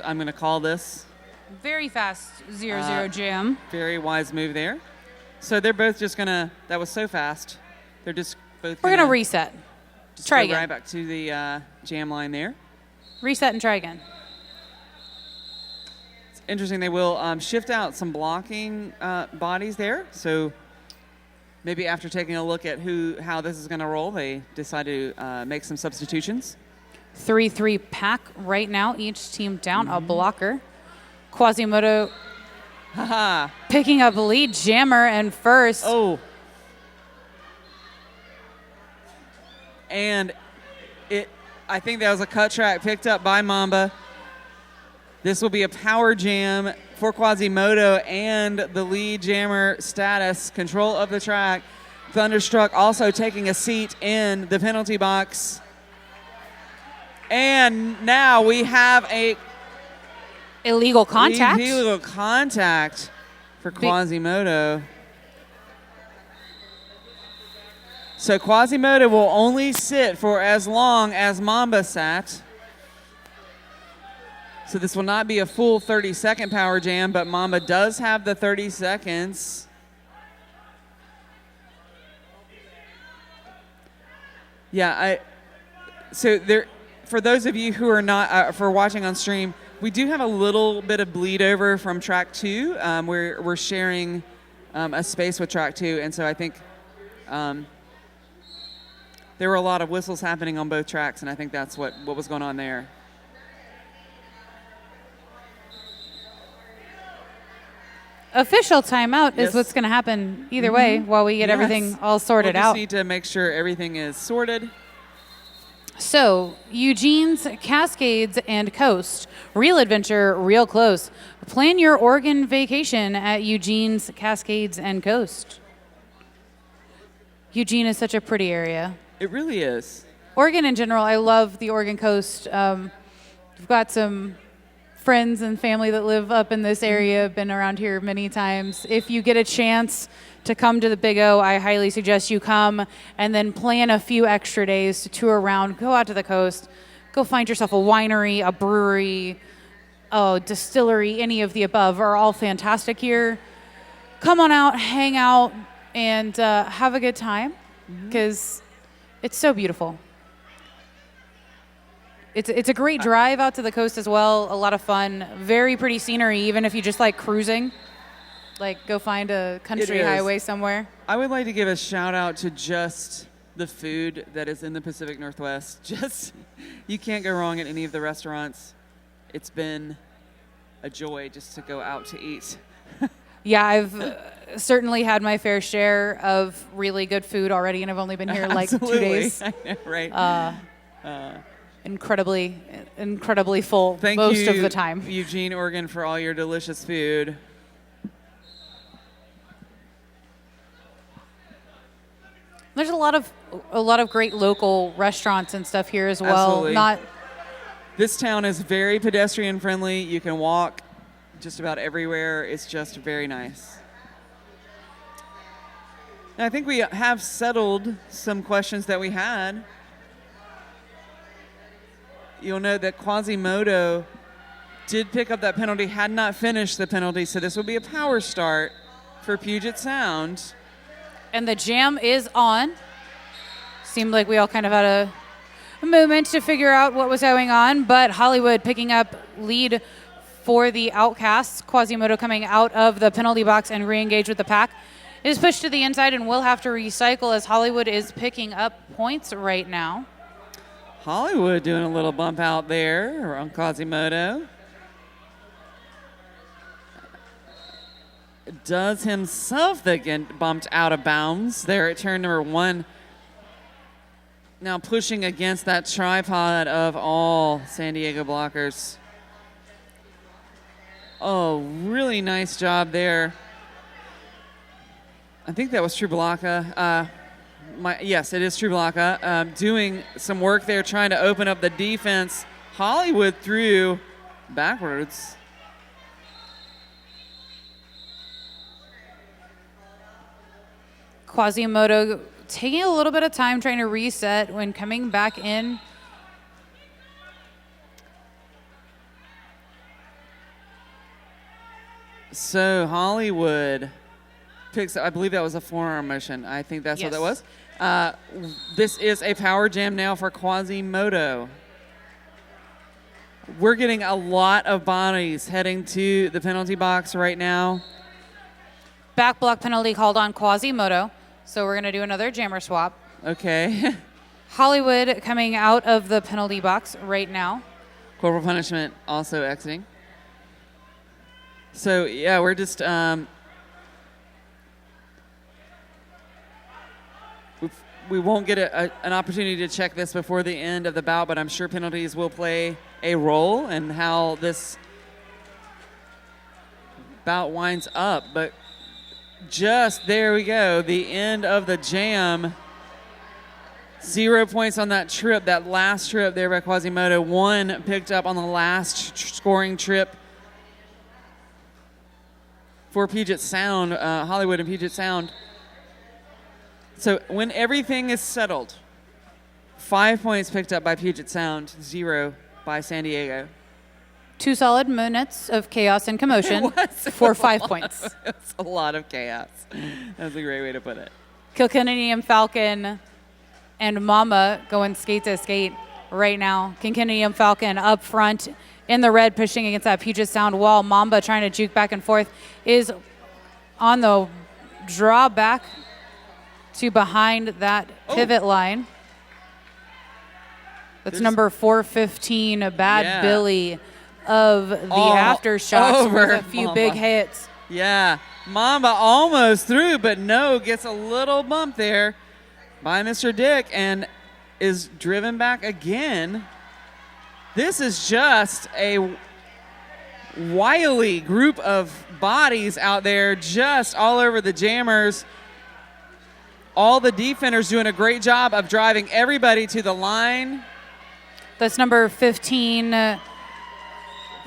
I'm going to call this.
Very fast 0-0 jam.
Very wise move there. So they're both just going to, that was so fast. They're just both
We're going to reset. Try again.
Right back to the jam line there.
Reset and try again.
Interesting, they will shift out some blocking bodies there. So maybe after taking a look at how this is going to roll, they decide to make some substitutions.
3-3 pack right now. Each team down a blocker. Quasimodo picking up lead jammer and first.
Oh. And I think that was a cut track picked up by Mamba. This will be a power jam for Quasimodo and the lead jammer status, control of the track. Thunderstruck also taking a seat in the penalty box. And now we have a
illegal contact.
Illegal contact for Quasimodo. So Quasimodo will only sit for as long as Mamba sat. So this will not be a full 30-second power jam, but Mamba does have the 30 seconds. Yeah, so there, for those of you who are not for watching on stream, we do have a little bit of bleed over from track 2. We're sharing a space with track 2, and so I think there were a lot of whistles happening on both tracks, and I think that's what was going on there.
Official timeout is what's going to happen either way while we get everything all sorted out.
We just need to make sure everything is sorted.
So, Eugene's Cascades and Coast. Real adventure, real close. Plan your Oregon vacation at Eugene's Cascades and Coast. Eugene is such a pretty area.
It really is.
Oregon in general, I love the Oregon coast. We've got some friends and family that live up in this area, been around here many times. If you get a chance to come to the Big O, I highly suggest you come and then plan a few extra days to tour around, go out to the coast, go find yourself a winery, a brewery, a distillery, any of the above are all fantastic here. Come on out, hang out, and have a good time because it's so beautiful. It's a great drive out to the coast as well. A lot of fun. Very pretty scenery, even if you just like cruising. Like, go find a country highway somewhere.
I would like to give a shout out to just the food that is in the Pacific Northwest. Just, you can't go wrong at any of the restaurants. It's been a joy just to go out to eat.
Yeah, I've certainly had my fair share of really good food already, and I've only been here like 2 days.
I know, right?
Incredibly full
Thank
most
you,
of the time.
Eugene, Oregon, for all your delicious food.
There's a lot of great local restaurants and stuff here as well.
Absolutely. This town is very pedestrian friendly. You can walk just about everywhere. It's just very nice. And I think we have settled some questions that we had. You'll note that Quasimodo did pick up that penalty, had not finished the penalty, so this will be a power start for Puget Sound.
And the jam is on. Seemed like we all kind of had a moment to figure out what was going on, but Hollywood picking up lead for the Outcasts. Quasimodo coming out of the penalty box and re-engage with the pack. It is pushed to the inside and will have to recycle as Hollywood is picking up points right now.
Hollywood doing a little bump out there on Quasimodo. Does himself get bumped out of bounds there at turn number 1. Now pushing against that tripod of all San Diego blockers. Oh, really nice job there. I think that was Trubalaka. Yes, it is Trubalaka. Doing some work there, trying to open up the defense. Hollywood threw backwards.
Quasimodo taking a little bit of time trying to reset when coming back in.
So Hollywood picks up, I believe that was a forearm motion. I think that's what that was. This is a power jam now for Quasimodo. We're getting a lot of bodies heading to the penalty box right now.
Back block penalty called on Quasimodo. So we're going to do another jammer swap.
Okay.
Hollywood coming out of the penalty box right now.
Corporal punishment also exiting. So, yeah, we're just we won't get an opportunity to check this before the end of the bout, but I'm sure penalties will play a role in how this bout winds up. But just there we go, the end of the jam. 0 points on that trip, that last trip there by Quasimodo. 1 picked up on the last scoring trip for Puget Sound, Hollywood and Puget Sound. So when everything is settled, 5 points picked up by Puget Sound, 0 by San Diego.
2 solid minutes of chaos and commotion for 5 points.
It's a lot of chaos. That's a great way to put it.
Kilkenny and Falcon and Mama going skate to skate right now. Kilkenny and Falcon up front in the red, pushing against that Puget Sound wall. Mamba trying to juke back and forth is on the draw back to behind that pivot line. That's number 415, Bad Billy of the Aftershocks with a few big hits.
Yeah, Mamba almost through, but no, gets a little bump there by Mr. Dick and is driven back again. This is just a wily group of bodies out there just all over the jammers. All the defenders doing a great job of driving everybody to the line.
That's number 15,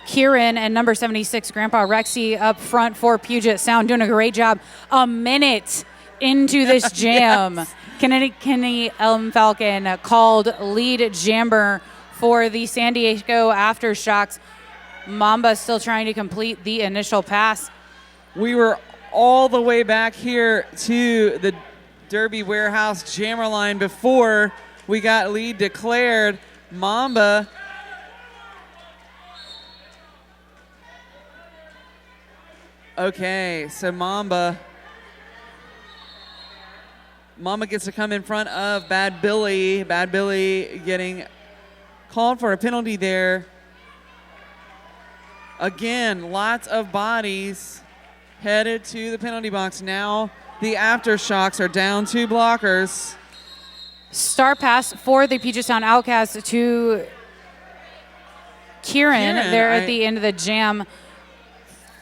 Kieran, and number 76, Grandpa Rexy up front for Puget Sound, doing a great job. A minute into this jam, yes. Kenny Falcon called lead jammer for the San Diego Aftershocks. Mamba still trying to complete the initial pass.
We were all the way back here to the Derby Warehouse jammer line before we got lead declared. Mamba okay, so Mamba gets to come in front of Bad Billy. Bad Billy getting called for a penalty there. Again, lots of bodies headed to the penalty box. Now the Aftershocks are down 2 blockers.
Star pass for the Puget Sound Outcast to Kieran there at the end of the jam.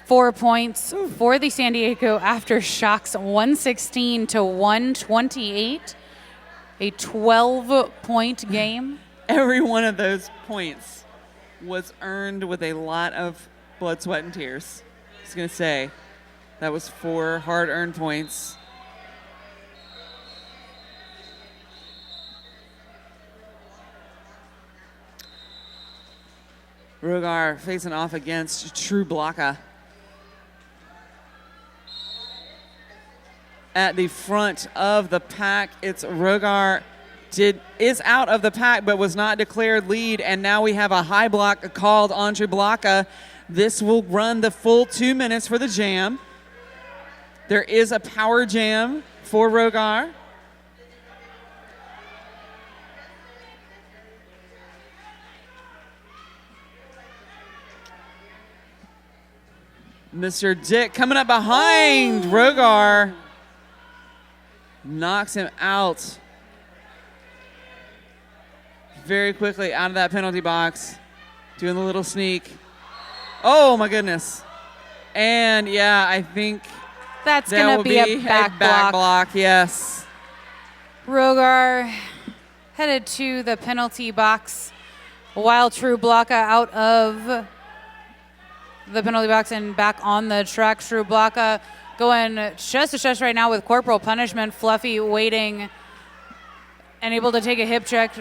4 points for the San Diego Aftershocks, 116 to 128. A 12-point game.
Every one of those points was earned with a lot of blood, sweat, and tears. I was going to say, that was 4 hard-earned points. Rogar facing off against True Blocka. At the front of the pack, it's Rogar is out of the pack but was not declared lead, and now we have a high block called on True Blocka. This will run the full 2 minutes for the jam. There is a power jam for Rogar. Mr. Dick coming up behind Rogar. Knocks him out very quickly out of that penalty box. Doing the little sneak. Oh my goodness. And yeah, I think
that's going to be a back
block. Yes.
Rogar headed to the penalty box while True Blocka out of the penalty box and back on the track. True Blocka going chest to chest right now with corporal punishment. Fluffy waiting and able to take a hip check.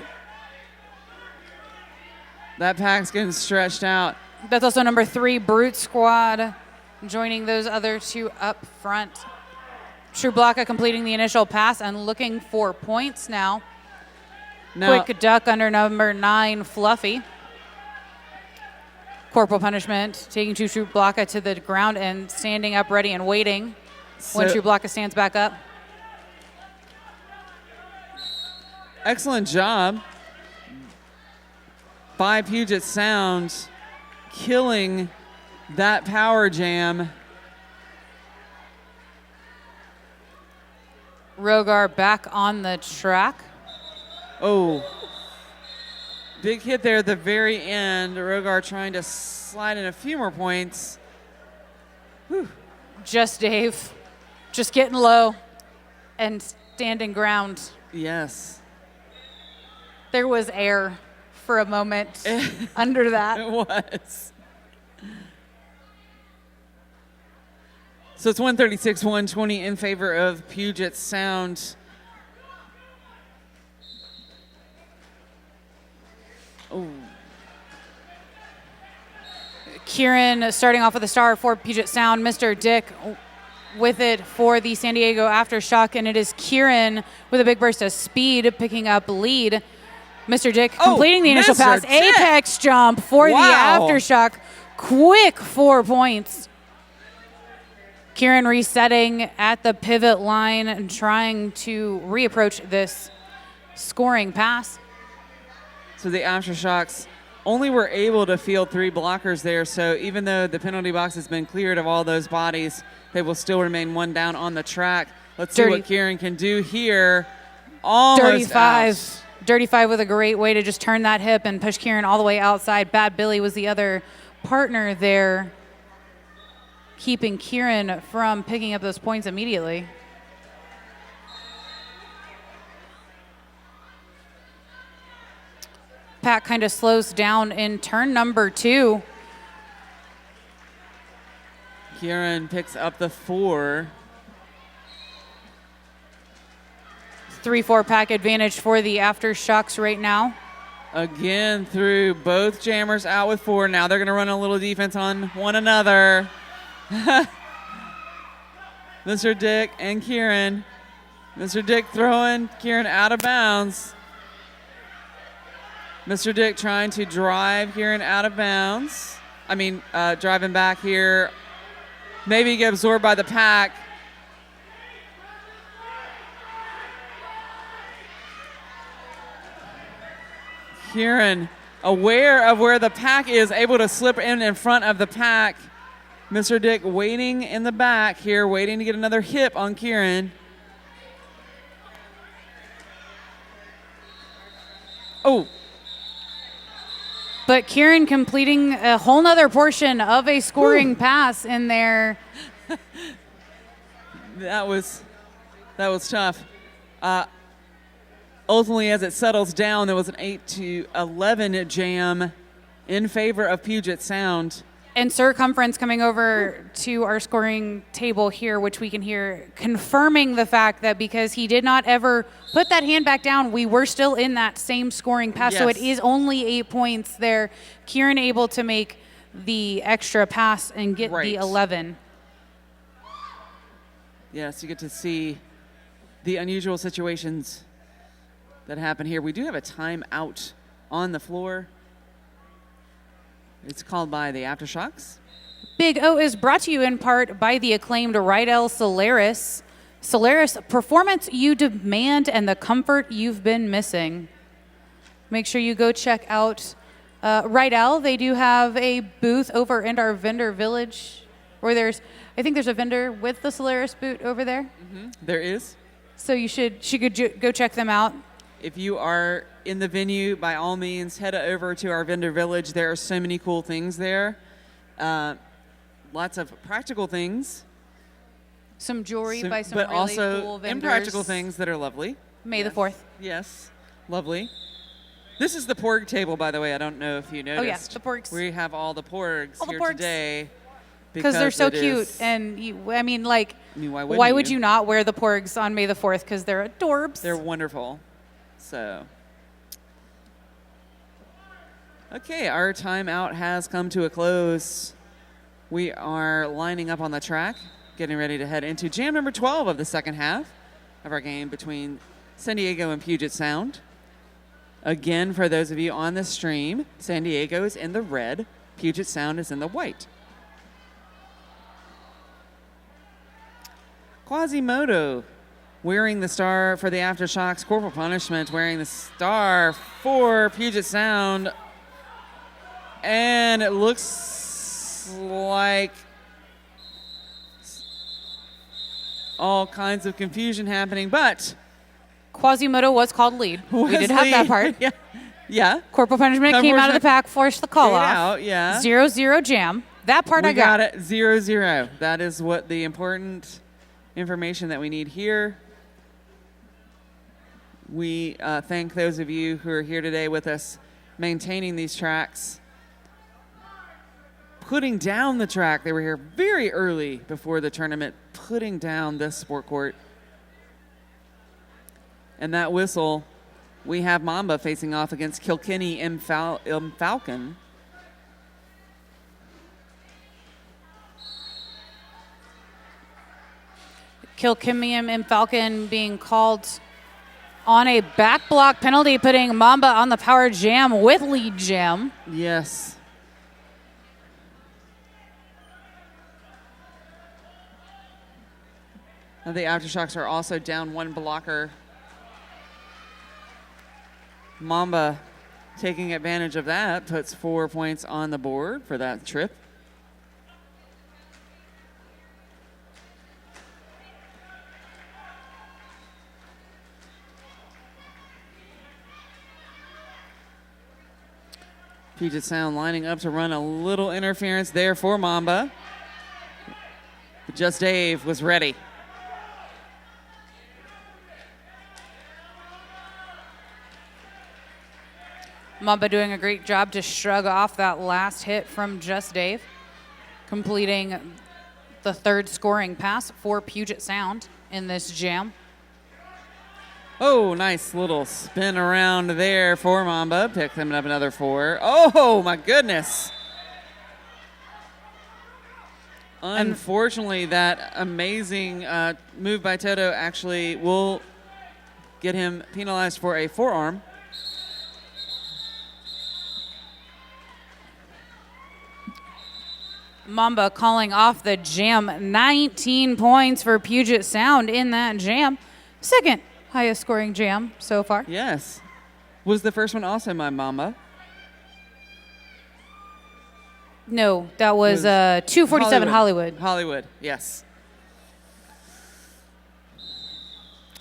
That pack's getting stretched out.
That's also number 3, Brute Squad, joining those other two up front. True Blocka completing the initial pass and looking for points now. Quick duck under number 9, Fluffy. Corporal punishment, taking True Blocka to the ground and standing up ready and waiting when True Blocka stands back up.
Excellent job by Puget Sound, killing that power jam.
Rogar back on the track.
Oh, big hit there at the very end. Rogar trying to slide in a few more points. Whew.
Just Dave, just getting low and standing ground.
Yes.
There was air for a moment under that.
It was. So it's 136-120 in favor of Puget Sound. Oh.
Kieran starting off with a star for Puget Sound. Mr. Dick with it for the San Diego Aftershock, and it is Kieran with a big burst of speed picking up lead. Mr. Dick completing the initial pass.
Dick.
Apex jump for the Aftershock. Quick 4 points. Kieran resetting at the pivot line and trying to reapproach this scoring pass.
So the Aftershocks only were able to field 3 blockers there, so even though the penalty box has been cleared of all those bodies, they will still remain 1 down on the track. Let's see what Kieran can do here. Almost out.
Dirty 5 with a great way to just turn that hip and push Kieran all the way outside. Bad Billy was the other partner there, keeping Kieran from picking up those points immediately. Pack kind of slows down in turn number 2.
Kieran picks up the 4.
3-4 pack advantage for the Aftershocks right now.
Again, through both jammers out with 4. Now they're going to run a little defense on one another. Mr. Dick and Kieran. Mr. Dick throwing Kieran out of bounds. Mr. Dick trying to drive Kieran out of bounds. Driving back here. Maybe get absorbed by the pack. Kieran, aware of where the pack is, able to slip in front of the pack. Mr. Dick waiting in the back here, waiting to get another hip on Kieran. Oh.
But Kieran completing a whole nother portion of a scoring pass in there.
That was tough. Ultimately, as it settles down, there was an 8-11 jam in favor of Puget Sound.
And Circumference coming over to our scoring table here, which we can hear, confirming the fact that because he did not ever put that hand back down, we were still in that same scoring pass.
Yes.
So it is only 8 points there. Kieran able to make the extra pass and get the 11.
Yes, you get to see the unusual situations that happen here. We do have a timeout on the floor. It's called by the Aftershocks.
Big O is brought to you in part by the acclaimed Rydell Solaris. Solaris, performance you demand and the comfort you've been missing. Make sure you go check out Rydell. They do have a booth over in our vendor village, or I think there's a vendor with the Solaris boot over there.
Mm-hmm. There is.
So you should go check them out.
If you are in the venue, by all means, head over to our vendor village. There are so many cool things there. Lots of practical things.
Some jewelry by some
but
really
also
cool vendors.
impractical things that are lovely.
May the 4th.
Yes, lovely. This is the porg table, by the way. I don't know if you noticed.
Oh, yeah, the porgs.
We have all the porgs
All the
here
porgs.
today.
Because they're so cute. And, why would you not wear the porgs on May the 4th? Because they're adorbs.
They're wonderful. So, okay, our timeout has come to a close. We are lining up on the track, getting ready to head into jam number 12 of the second half of our game between San Diego and Puget Sound. Again, for those of you on the stream, San Diego is in the red, Puget Sound is in the white. Quasimodo wearing the star for the Aftershocks. Corporal Punishment wearing the star for Puget Sound. And it looks like all kinds of confusion happening, but
Quasimodo was called lead. We did have that part.
Yeah.
Corporal Punishment came out of the pack, forced the call off.
Out, yeah.
0-0 jam. That part I got.
We got it 0-0. That is what the important information that we need here. We thank those of you who are here today with us, maintaining these tracks, putting down the track. They were here very early before the tournament, putting down this sport court. And that whistle, we have Mamba facing off against Kilkenny M. Falcon.
Kilkenny and Falcon being called on a back block penalty, putting Mamba on the power jam with lead jam.
Yes. And the Aftershocks are also down one blocker. Mamba taking advantage of that, puts 4 points on the board for that trip. Puget Sound lining up to run a little interference there for Mamba. But Just Dave was ready.
Mamba doing a great job to shrug off that last hit from Just Dave, completing the third scoring pass for Puget Sound in this jam.
Oh, nice little spin around there for Mamba. Pick him up another 4. Oh, my goodness. Unfortunately, that amazing move by Toto actually will get him penalized for a forearm.
Mamba calling off the jam. 19 points for Puget Sound in that jam. Second highest scoring jam so far.
Yes. Was the first one also my Mamba?
No, that was 247 Hollywood.
Hollywood, yes.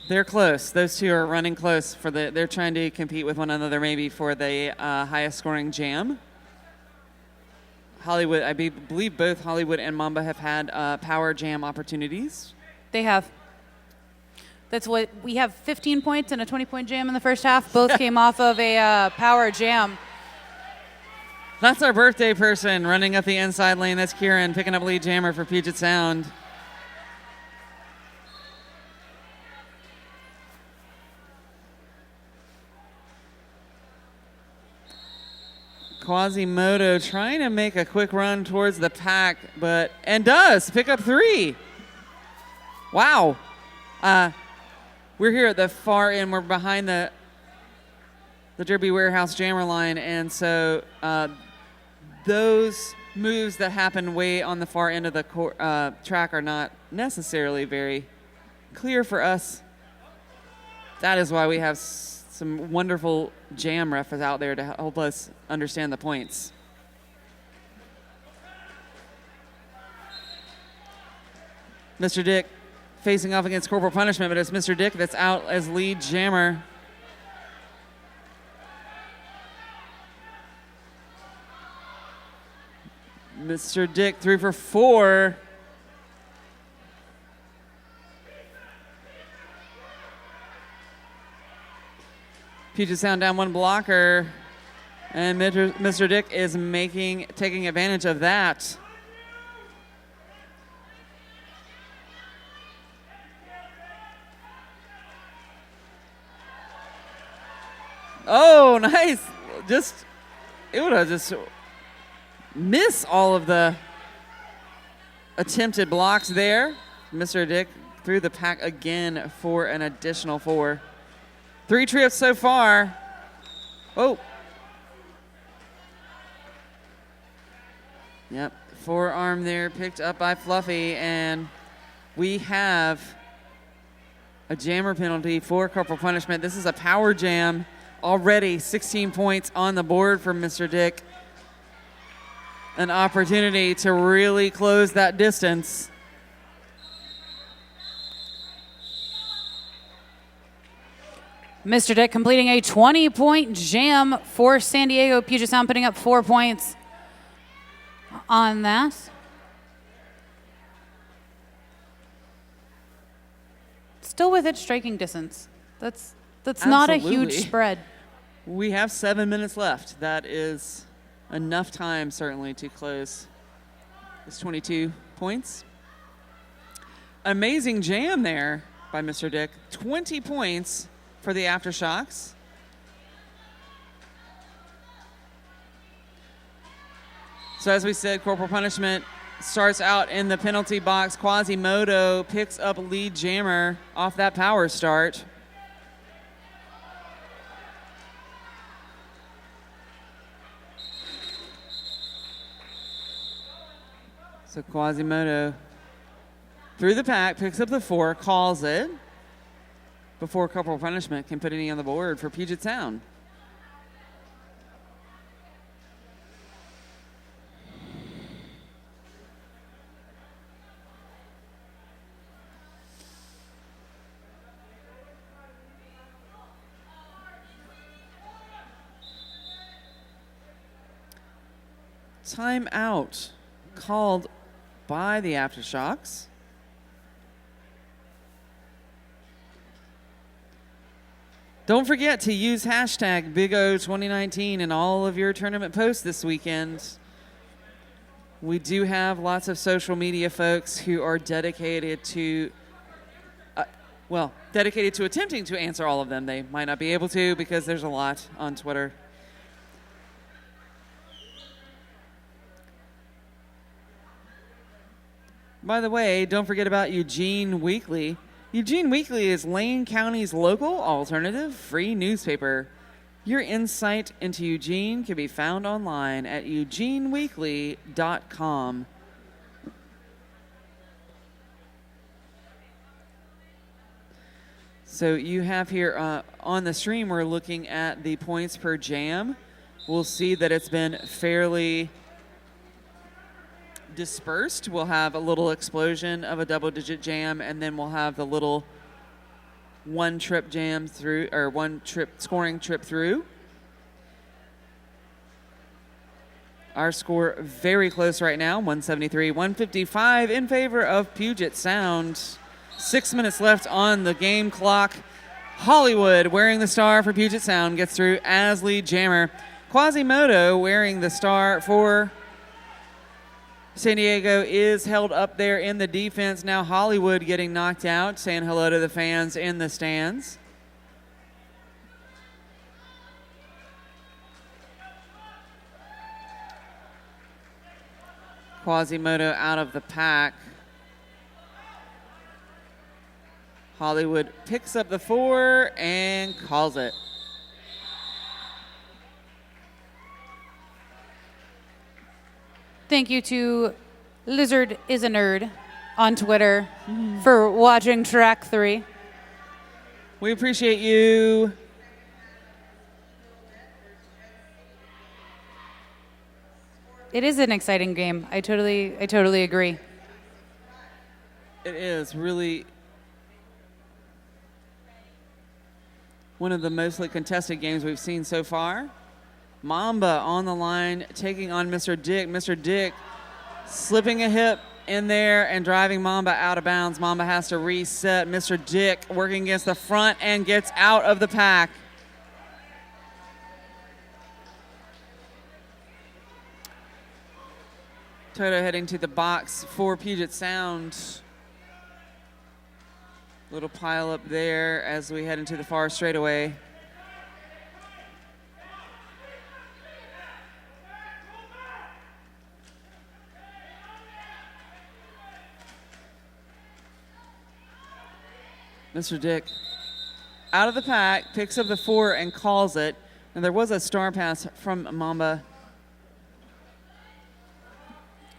They're close. Those two are running close. They're trying to compete with one another maybe for the highest scoring jam. Hollywood, I believe both Hollywood and Mamba have had power jam opportunities.
They have. That's what we have. 15 points and a 20-point jam in the first half. Both came off of a power jam.
That's our birthday person running up the inside lane. That's Kieran picking up lead jammer for Puget Sound. Quasimodo trying to make a quick run towards the pack, and does pick up 3. Wow. We're here at the far end. We're behind the Derby Warehouse jammer line, and so those moves that happen way on the far end of the track are not necessarily very clear for us. That is why we have some wonderful jam refs out there to help us understand the points. Mr. Dick facing off against Corporal Punishment, but it's Mr. Dick that's out as lead jammer. Mr. Dick 3 for 4. Puget Sound down 1 blocker, and Mr. Dick is taking advantage of that. Oh, nice! It would have just missed all of the attempted blocks there. Mr. Dick threw the pack again for an additional 4. 3 trips so far. Oh. Yep, forearm there picked up by Fluffy, and we have a jammer penalty for Corporal Punishment. This is a power jam. Already 16 points on the board for Mr. Dick. An opportunity to really close that distance.
Mr. Dick completing a 20-point jam for San Diego. Puget Sound putting up 4 points on that. Still with its striking distance. That's not a huge spread.
We have 7 minutes left. That is enough time, certainly, to close this 22 points. Amazing jam there by Mr. Dick. 20 points for the Aftershocks. So as we said, Corporal Punishment starts out in the penalty box. Quasimodo picks up lead jammer off that power start. So Quasimodo through the pack, picks up the 4, calls it before Corporal Punishment can put any on the board for Puget Sound. Timeout called by the Aftershocks. Don't forget to use hashtag BigO2019 in all of your tournament posts this weekend. We do have lots of social media folks who are dedicated to attempting to answer all of them. They might not be able to because there's a lot on Twitter. By the way, don't forget about Eugene Weekly. Eugene Weekly is Lane County's local alternative free newspaper. Your insight into Eugene can be found online at eugeneweekly.com. So you have here on the stream, we're looking at the points per jam. We'll see that it's been fairly dispersed. We'll have a little explosion of a double-digit jam, and then we'll have the little one-trip jam through, or one-trip scoring trip through. Our score very close right now, 173-155 in favor of Puget Sound. 6 minutes left on the game clock. Hollywood, wearing the star for Puget Sound, gets through as lead jammer. Quasimodo wearing the star for San Diego is held up there in the defense. Now Hollywood getting knocked out, saying hello to the fans in the stands. Quasimodo out of the pack. Hollywood picks up the 4 and calls it.
Thank you to Lizard is a Nerd on Twitter for watching track 3.
We appreciate you.
It is an exciting game. I totally agree.
It is really one of the mostly contested games we've seen so far. Mamba on the line, taking on Mr. Dick. Mr. Dick slipping a hip in there and driving Mamba out of bounds. Mamba has to reset. Mr. Dick working against the front and gets out of the pack. Toto heading to the box for Puget Sound. Little pile up there as we head into the far straightaway. Mr. Dick out of the pack, picks up the 4 and calls it. And there was a star pass from Mamba.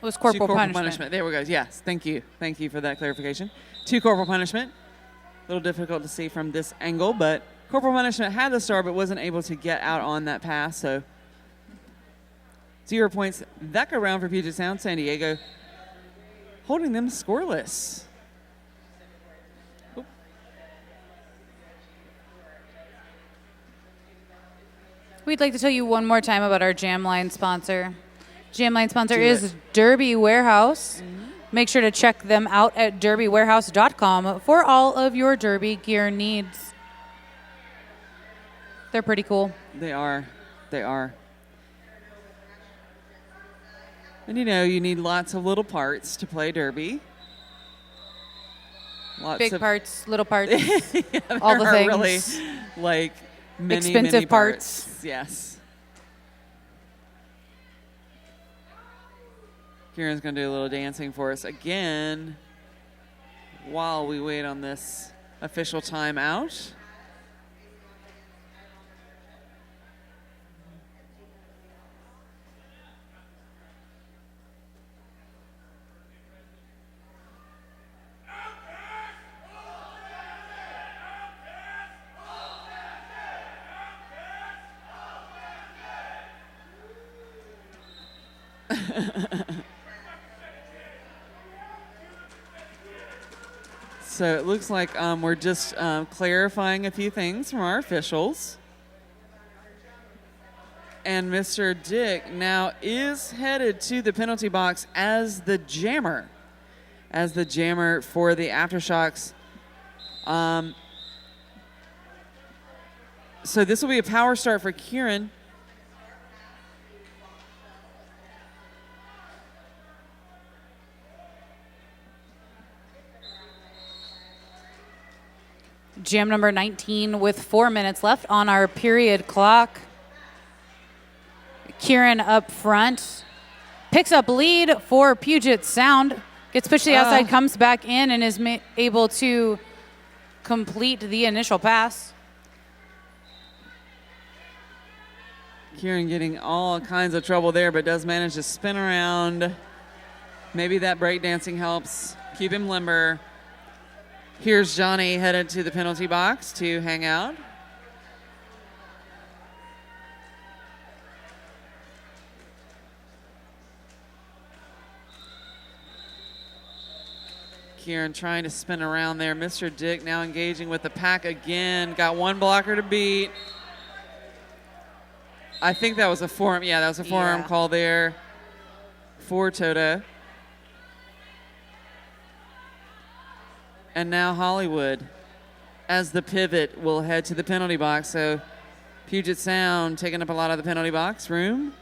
It was corporal punishment.
There we go. Yes, thank you. Thank you for that clarification. 2 corporal punishment. A little difficult to see from this angle, but corporal punishment had the star but wasn't able to get out on that pass. So 0 points that go round for Puget Sound. San Diego holding them scoreless.
We'd like to tell you one more time about our Jam Line sponsor. Jam Line sponsor is Derby Warehouse. Make sure to check them out at derbywarehouse.com for all of your Derby gear needs. They're pretty cool.
They are. They are. And you know, you need lots of little parts to play Derby. Lots
Big
of
parts, little parts,
yeah,
all the
are
things.
Really, like many,
Expensive
many
parts.
Yes. Kieran's going to do a little dancing for us again while we wait on this official timeout. So it looks like we're just clarifying a few things from our officials. And Mr. Dick now is headed to the penalty box as the jammer for the Aftershocks. So this will be a power start for Kieran.
Jam number 19 with 4 minutes left on our period clock. Kieran up front. Picks up lead for Puget Sound. Gets pushed to the outside, comes back in, and is able to complete the initial pass.
Kieran getting all kinds of trouble there, but does manage to spin around. Maybe that breakdancing helps keep him limber. Here's Johnny headed to the penalty box to hang out. Kieran trying to spin around there. Mr. Dick now engaging with the pack again. Got one blocker to beat. I think that was a forearm. Yeah, that was a forearm call there for Toto. And now Hollywood, as the pivot, will head to the penalty box. So Puget Sound taking up a lot of the penalty box room.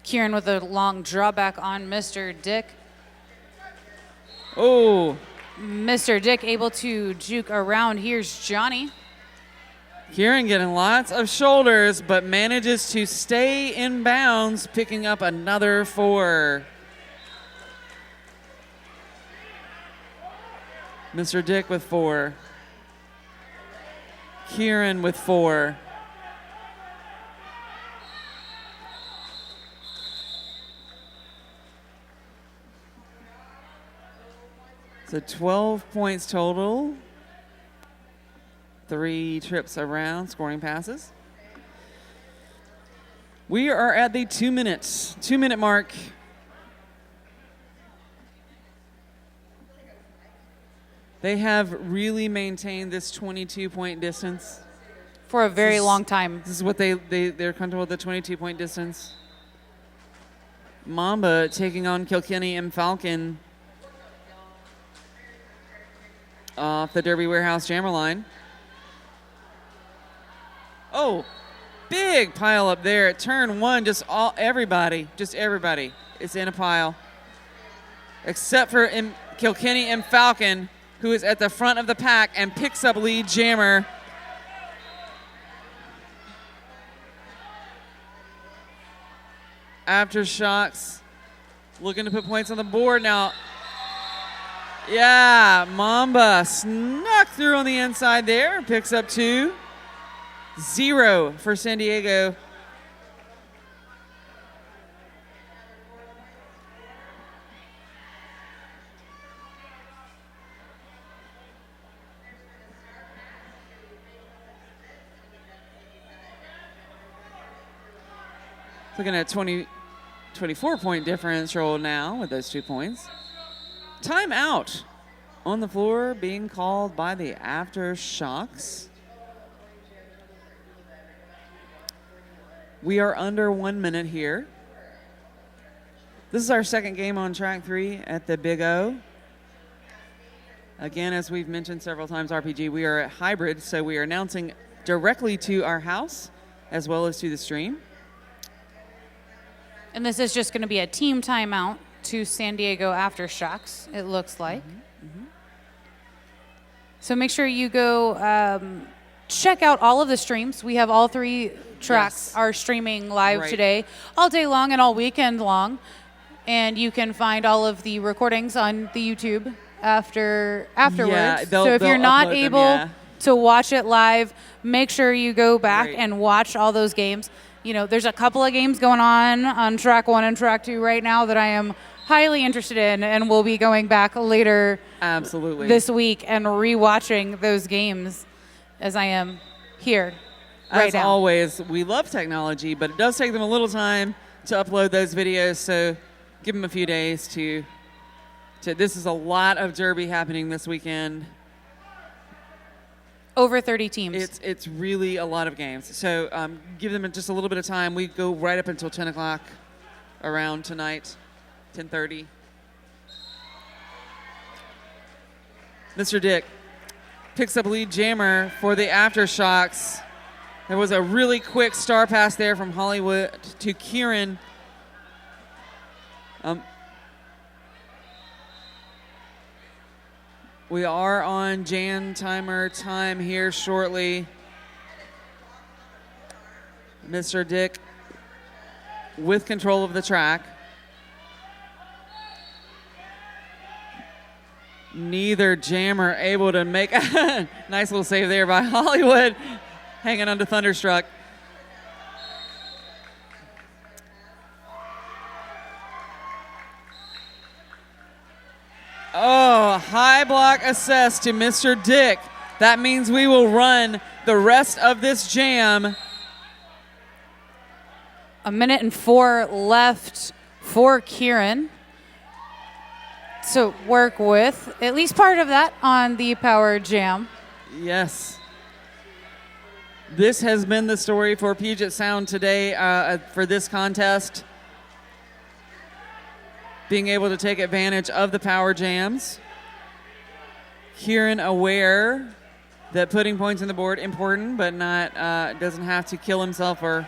Kieran with a long drawback on Mr. Dick.
Oh,
Mr. Dick able to juke around. Here's Johnny.
Kieran getting lots of shoulders, but manages to stay in bounds, picking up another 4. Mr. Dick with 4. Kieran with 4. So 12 points total. 3 trips around, scoring passes. We are at the 2-minute mark. They have really maintained this 22-point distance.
For a very long time.
This is what they're comfortable with, the 22-point distance. Mamba taking on Kilkenny and Falcon off the Derby Warehouse jammer line. Oh, big pile up there at turn 1. Everybody is in a pile. Except for Kilkenny and Falcon, who is at the front of the pack and picks up lead jammer. Aftershocks looking to put points on the board now. Yeah, Mamba snuck through on the inside there, picks up 2. 0 for San Diego. Looking at 24-point differential now with those 2 points. Timeout on the floor being called by the Aftershocks. We are under 1 minute here. This is our second game on track 3 at the Big O. Again, as we've mentioned several times, RPG, we are at hybrid, so we are announcing directly to our house as well as to the stream.
And this is just going to be a team timeout to San Diego Aftershocks, it looks like. So make sure you go check out all of the streams. We have all 3 tracks are streaming live today, all day long and all weekend long. And you can find all of the recordings on the YouTube afterwards.
Yeah,
so if you're not able to watch it live, make sure you go back and watch all those games. You know, there's a couple of games going on track 1 and track 2 right now that I am highly interested in, and we'll be going back later this week and rewatching those games as I am here right now.
As always, we love technology, but it does take them a little time to upload those videos, so give them a few days to this is a lot of Derby happening this weekend.
Over 30 teams.
It's really a lot of games. So give them just a little bit of time. We go right up until 10 o'clock around tonight, 10:30. Mr. Dick picks up lead jammer for the Aftershocks. There was a really quick star pass there from Hollywood to Kieran. We are on Jan timer time here shortly. Mr. Dick with control of the track. Neither jammer able to make a nice little save there by Hollywood, hanging on to Thunderstruck. Oh, high block assess to Mr. Dick. That means we will run the rest of this jam.
1 minute and 4 left for Kieran to work with at least part of that on the power jam.
Yes. This has been the story for Puget Sound today for this contest. Being able to take advantage of the power jams. Kieran aware that putting points on the board important, but not doesn't have to kill himself or.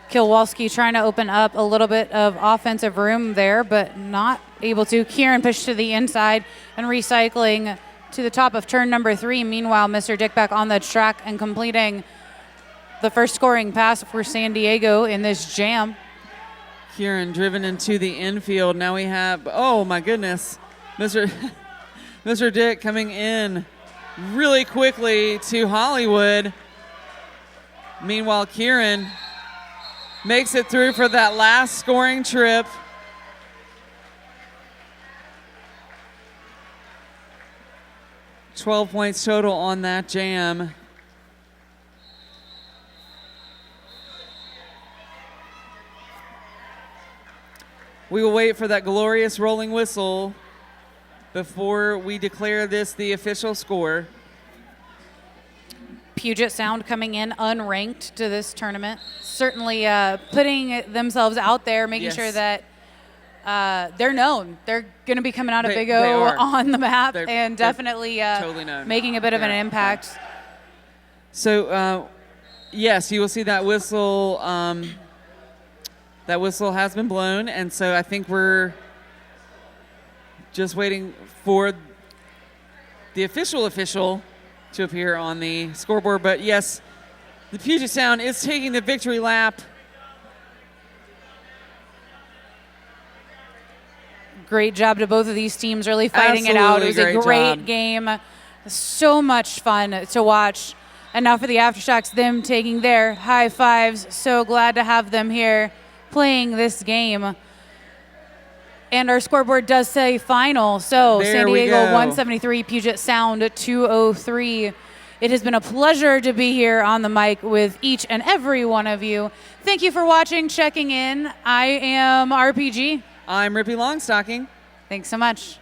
Kowalski trying to open up a little bit of offensive room there, but not able to. Kieran pushed to the inside and recycling to the top of turn number 3. Meanwhile, Mr. Dick back on the track and completing the first scoring pass for San Diego in this jam.
Kieran driven into the infield. Now we have, oh my goodness, Mr. Dick coming in really quickly to Hollywood. Meanwhile, Kieran makes it through for that last scoring trip. $12 points total on that jam. We will wait for that glorious rolling whistle before we declare this the official score.
Puget Sound coming in unranked to this tournament. Certainly putting themselves out there, making sure that they're known. They're going to be coming out of Big O on the map and definitely
totally
making a bit of an impact.
So, yes, you will see that whistle. That whistle has been blown, and so I think we're just waiting for the official to appear on the scoreboard. But yes, the Puget Sound is taking the victory lap.
Great job to both of these teams, really fighting it out. It was a great game. So much fun to watch. And now for the Aftershocks, them taking their high fives. So glad to have them here playing this game. And our scoreboard does say final. So
there
San Diego 173, Puget Sound 203. It has been a pleasure to be here on the mic with each and every one of you. Thank you for watching, checking in. I am RPG.
I'm Rippy Longstocking.
Thanks so much.